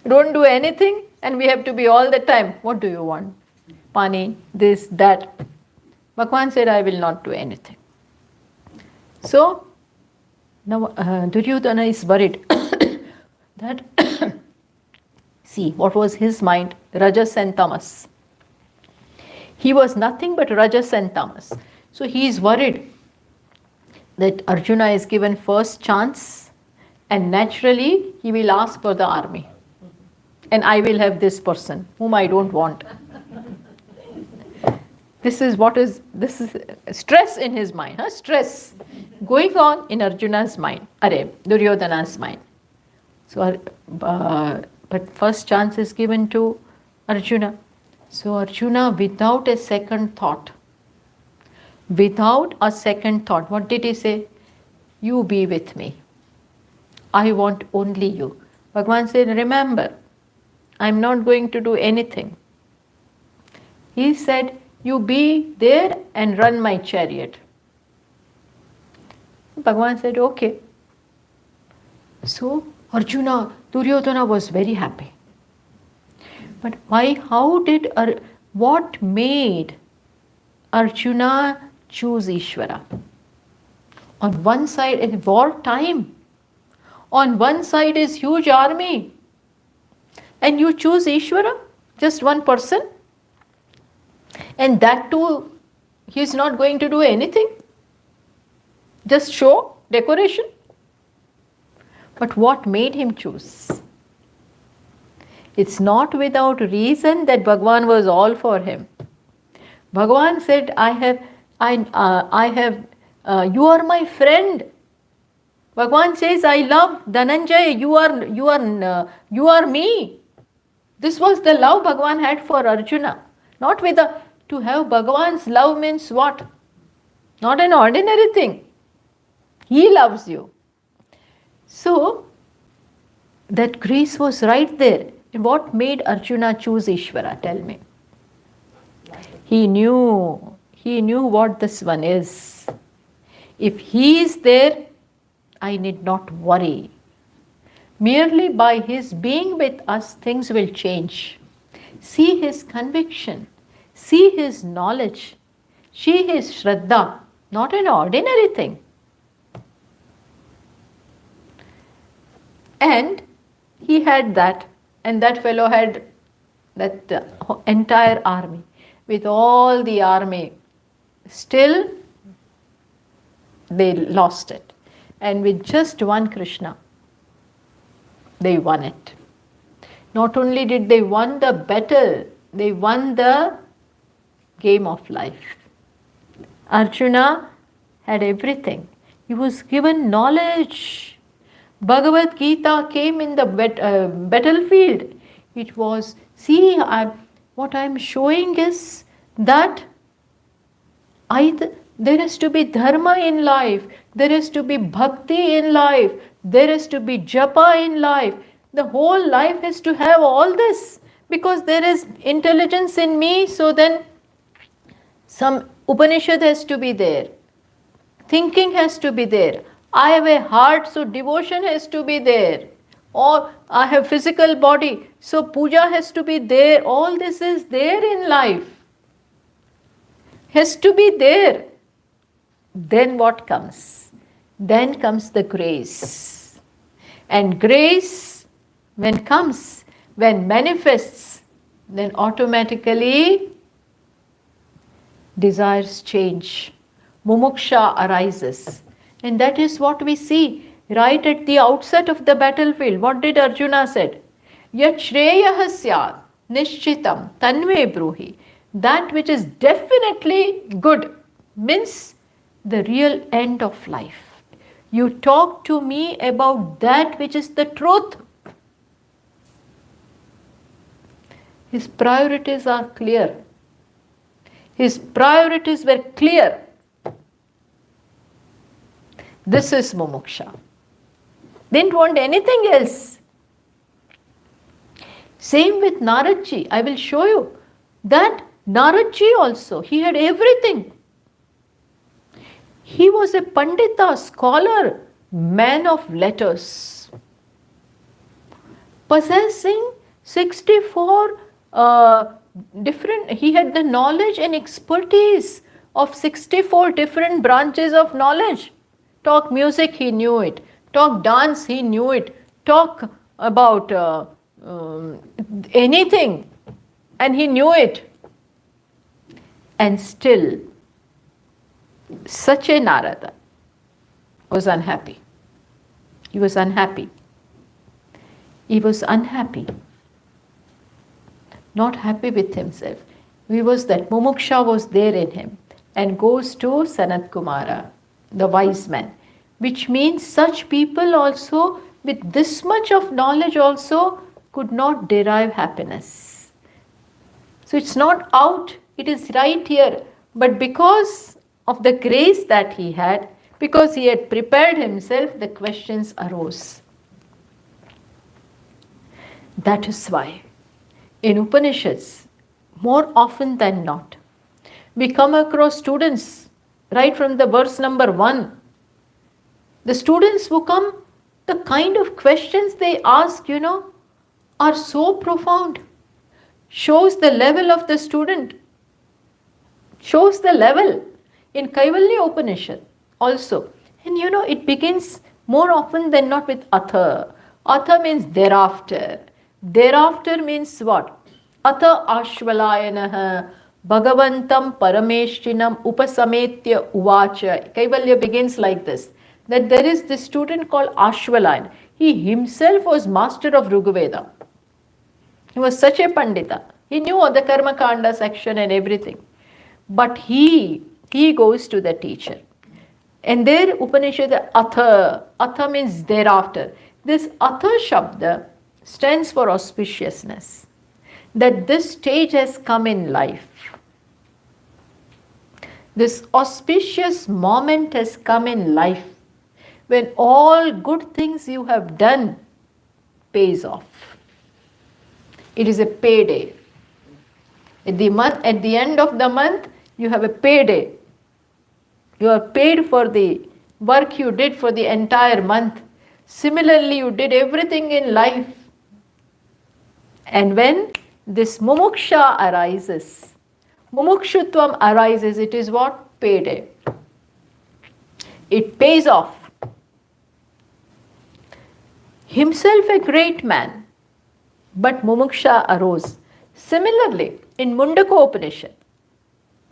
[SPEAKER 1] Don't do anything and we have to be all the time. What do you want? Pani, this, that. Bhagavan said, I will not do anything. So, now Duryodhana is worried that, see, what was his mind? Rajas and Tamas. He was nothing but Rajas and Tamas. So he is worried that Arjuna is given first chance and naturally he will ask for the army. And I will have this person whom I don't want. This is stress in his mind, stress going on in Arjuna's mind, Duryodhana's mind. So, but first chance is given to Arjuna. So Arjuna, without a second thought, what did he say? You be with me. I want only you. Bhagavan said, remember, I'm not going to do anything. He said, you be there and run my chariot. Bhagavan said, okay. So Arjuna, Duryodhana was very happy. But why, what made Arjuna choose Ishvara? On one side is war time. On one side is huge army. And you choose Ishvara, just one person. And that too, he is not going to do anything. Just show, decoration. But what made him choose? It's not without reason that Bhagavan was all for him. Bhagavan said, you are my friend. Bhagavan says, I love Dhananjay, you are me. This was the love Bhagavan had for Arjuna. Not to have Bhagavan's love means what? Not an ordinary thing. He loves you. So, that grace was right there. What made Arjuna choose Ishvara? Tell me. He knew what this one is. If he is there, I need not worry. Merely by his being with us, things will change. See his conviction, see his knowledge, see his Shraddha, not an ordinary thing. And he had that, and that fellow had that entire army. With all the army, still they lost it. And with just one Krishna, they won it. Not only did they won the battle, they won the game of life. Arjuna had everything. He was given knowledge. Bhagavad Gita came in the battlefield. It was, what I am showing is that there has to be dharma in life, there has to be bhakti in life, there has to be japa in life. The whole life has to have all this because there is intelligence in me, so then Some Upanishad has to be there. Thinking has to be there. I have a heart, so devotion has to be there. Or I have physical body, so puja has to be there. All this is there in life. Has to be there. Then what comes? Then comes the grace. And grace, when comes, when manifests, then automatically desires change. Mumuksha arises. And that is what we see right at the outset of the battlefield. What did Arjuna said? Yat shreyah syat nishchitam tanve bruhi. That which is definitely good means the real end of life. You talk to me about that which is the truth. His priorities are clear. His priorities were clear. This is mumuksha. Didn't want anything else. Same with Naradji. I will show you that Naradji also, he had everything. He was a Pandita, scholar, man of letters, possessing 64 different, he had the knowledge and expertise of 64 different branches of knowledge. Talk music, he knew it. Talk dance, he knew it. Talk about anything, and he knew it. And still, such a Narada was unhappy. He was unhappy. He was unhappy. Not happy with himself. He was that mumuksha was there in him, and goes to Sanat Kumara, the wise man, which means such people also with this much of knowledge also could not derive happiness. So it's not out, it is right here. But because of the grace that he had, because he had prepared himself, the questions arose. That is why in Upanishads, more often than not, we come across students right from the verse number 1. The students who come, the kind of questions they ask, are so profound. Shows the level of the student. Shows the level. In Kaivalya Upanishad also. And it begins more often than not with Atha. Atha means thereafter. Thereafter means what? Atha Ashvalayanaha Bhagavantam Parameshtinam Upasametya Uvacha. Kaivalya begins like this. That there is this student called Ashvalayana. He himself was master of Rigveda. He was such a Pandita. He knew all the Karma Kanda section and everything. But he goes to the teacher. And there Upanishad Atha. Atha means thereafter. This Atha Shabda stands for auspiciousness. That this stage has come in life. This auspicious moment has come in life when all good things you have done pays off. It is a payday. At the end of the month, you have a payday. You are paid for the work you did for the entire month. Similarly, you did everything in life. And when this mumuksha arises, mumukshutvam arises, it is what? Payday. It pays off. Himself a great man, but mumuksha arose. Similarly, in Mundaka Upanishad,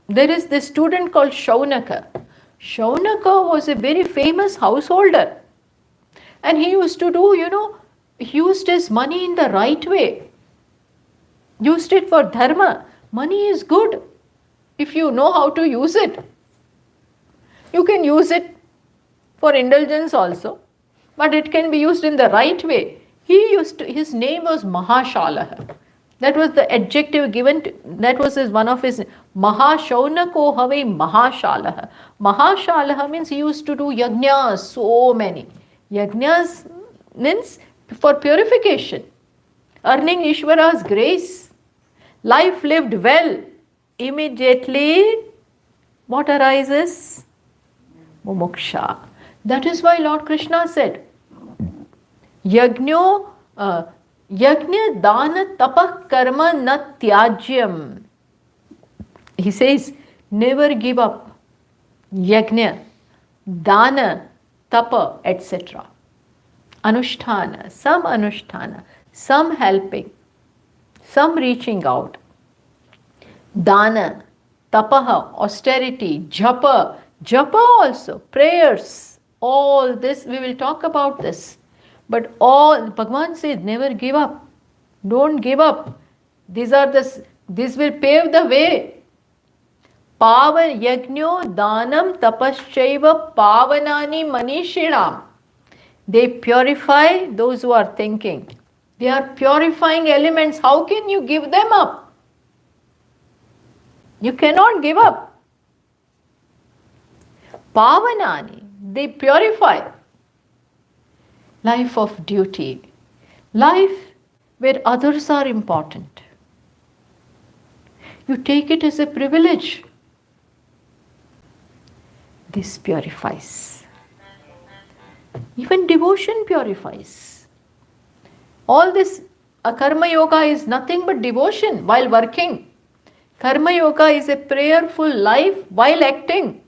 [SPEAKER 1] there is this student called Shaunaka. Shaunaka was a very famous householder. And he used to do, he used his money in the right way. Used it for dharma. Money is good if you know how to use it. You can use it for indulgence also, but it can be used in the right way. His name was Mahashalaha. That was the adjective given to, that was one of his, Mahashaunako have Mahashalaha. Mahashalaha means he used to do yajnas, so many. Yajnas means for purification, earning Ishvara's grace. Life lived well. Immediately what arises? Mumuksha. That is why Lord Krishna said, Yajna dana tapah karma na tyajyam. He says, never give up. Yajna, dana, tapa, etc. Anusthana, some helping, some reaching out. Dana, tapaha, austerity, japa also, prayers, all this, we will talk about this. But all, Bhagavan says, never give up. Don't give up. This will pave the way. Pavan yajno danam tapaschaiva pavanani manishinam. They purify those who are thinking. They are purifying elements. How can you give them up? You cannot give up. Pavanani, they purify. Life of duty. Life where others are important. You take it as a privilege. This purifies. Even devotion purifies. All this karma yoga is nothing but devotion while working. Karma yoga is a prayerful life while acting.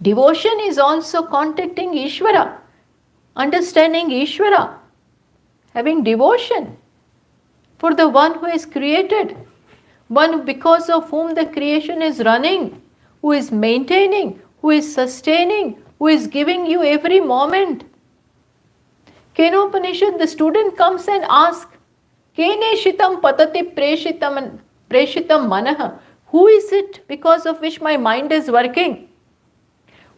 [SPEAKER 1] Devotion is also contacting Ishvara, understanding Ishvara, having devotion for the one who is created, one because of whom the creation is running, who is maintaining, who is sustaining, who is giving you every moment. Kenopanishad, the student comes and asks, Kene shitam patati preshitam manaha. Who is it because of which my mind is working?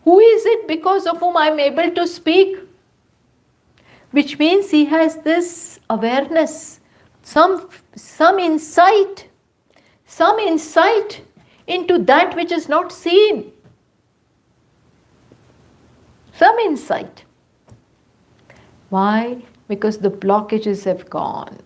[SPEAKER 1] Who is it because of whom I am able to speak? Which means he has this awareness, some insight into that which is not seen. Some insight. Why? Because the blockages have gone.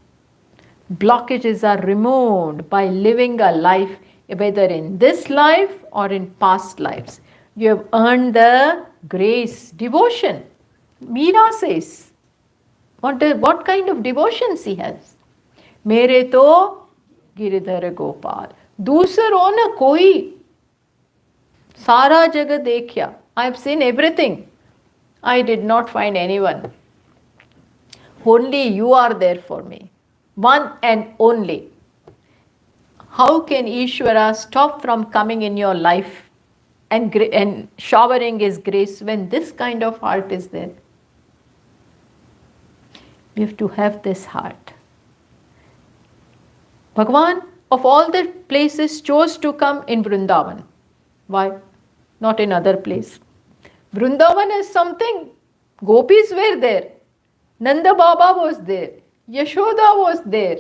[SPEAKER 1] Blockages are removed by living a life, whether in this life or in past lives. You have earned the grace, devotion. Meera says, what kind of devotions he has? Mere to Giridhar Gopal. Dusaro na koi. Sara jaga dekhya. I have seen everything. I did not find anyone. Only you are there for me. One and only. How can Ishvara stop from coming in your life and showering his grace when this kind of heart is there? We have to have this heart. Bhagavan, of all the places, chose to come in Vrindavan. Why? Not in other place. Vrindavan is something. Gopis were there. Nanda Baba was there. Yashoda was there.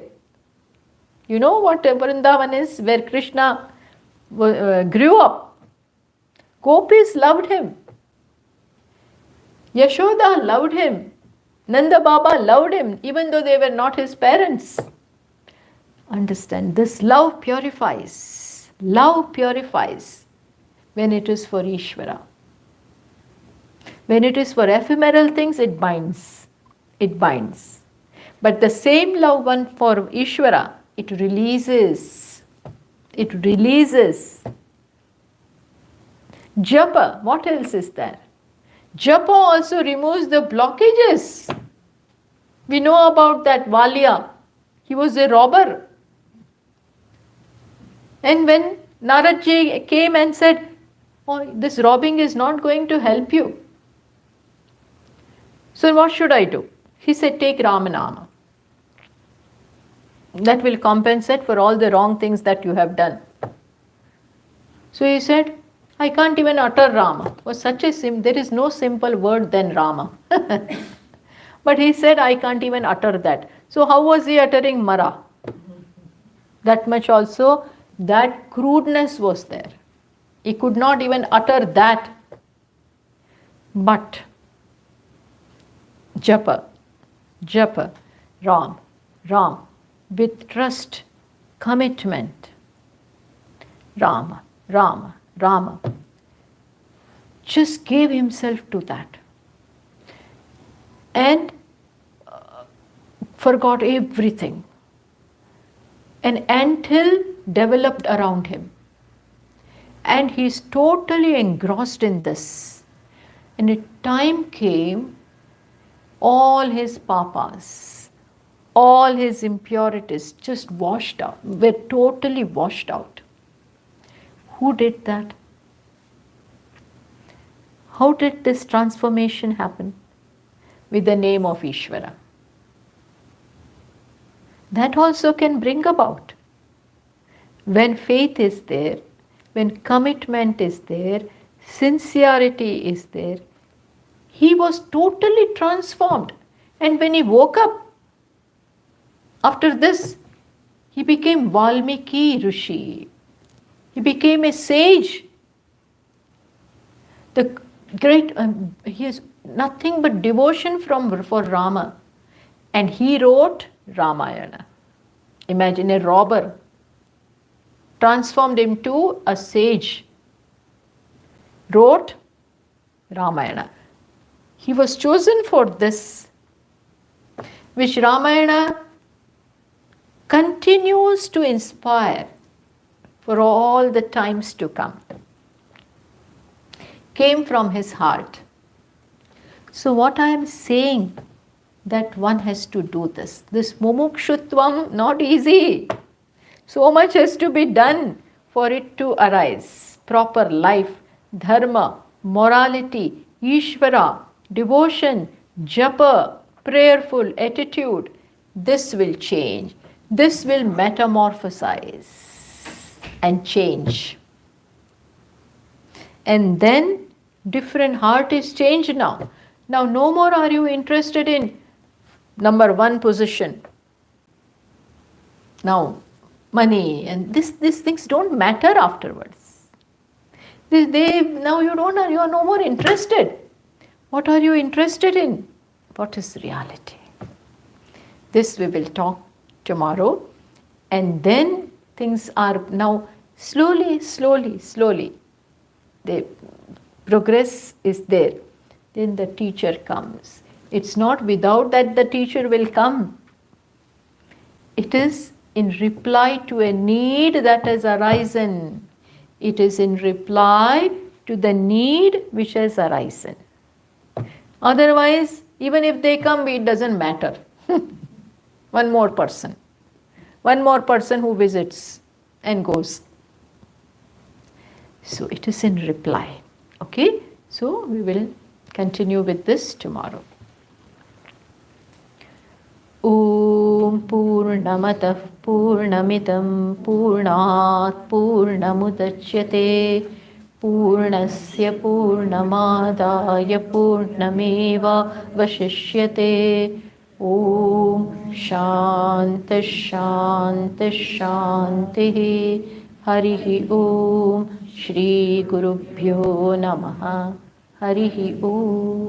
[SPEAKER 1] You know what Vrindavan is? Where Krishna grew up. Gopis loved him. Yashoda loved him. Nanda Baba loved him, even though they were not his parents. Understand, this love purifies. Love purifies when it is for Ishvara. When it is for ephemeral things, it binds. It binds. But the same love one for Ishvara, it releases. It releases. Japa, what else is there? Japa also removes the blockages. We know about that Valia. He was a robber. And when Naradji came and said, oh, this robbing is not going to help you. So what should I do? He said, take Ramanama. That will compensate for all the wrong things that you have done. So he said, I can't even utter Rama. Was such a there is no simple word than Rama. But he said, I can't even utter that. So how was he uttering Mara? That much also, that crudeness was there. He could not even utter that. But Japa, Ram, with trust, commitment. Rama, Rama, just gave himself to that and forgot everything. An anthill developed around him, and he's totally engrossed in this. And a time came, all his papas, all his impurities just washed out, were totally washed out. Who did that? How did this transformation happen? With the name of Ishvara. That also can bring about. When faith is there, when commitment is there, sincerity is there, he was totally transformed. And when he woke up, after this, he became Valmiki Rishi. He became a sage. The great, he has nothing but devotion for Rama. And he wrote Ramayana. Imagine a robber transformed into a sage, wrote Ramayana. He was chosen for this, which Ramayana continues to inspire for all the times to come. Came from his heart. So what I am saying, that one has to do this. This mumukshutvam, not easy. So much has to be done for it to arise. Proper life, dharma, morality, Ishvara, devotion, japa, prayerful attitude. This will change. This will metamorphosize and change. And then different heart is changed now. Now no more are you interested in number one position. Now money and these things don't matter afterwards. Now you are no more interested. What are you interested in? What is reality? This we will talk tomorrow. And then things are now slowly. The progress is there. Then the teacher comes. It's not without that the teacher will come. It is in reply to a need that has arisen. It is in reply to the need which has arisen. Otherwise, even if they come, it doesn't matter. One more person who visits and goes. So it is in reply. Okay? So we will continue with this tomorrow. Om Purnamatah Purnamitam Purnat Purnamudachyate Purnasya Purnamadaya Purnameva Vashishyate. Om Shanti Shanti Shanti. Harihi Om Shri Gurubhyo Namaha. Harihi Om.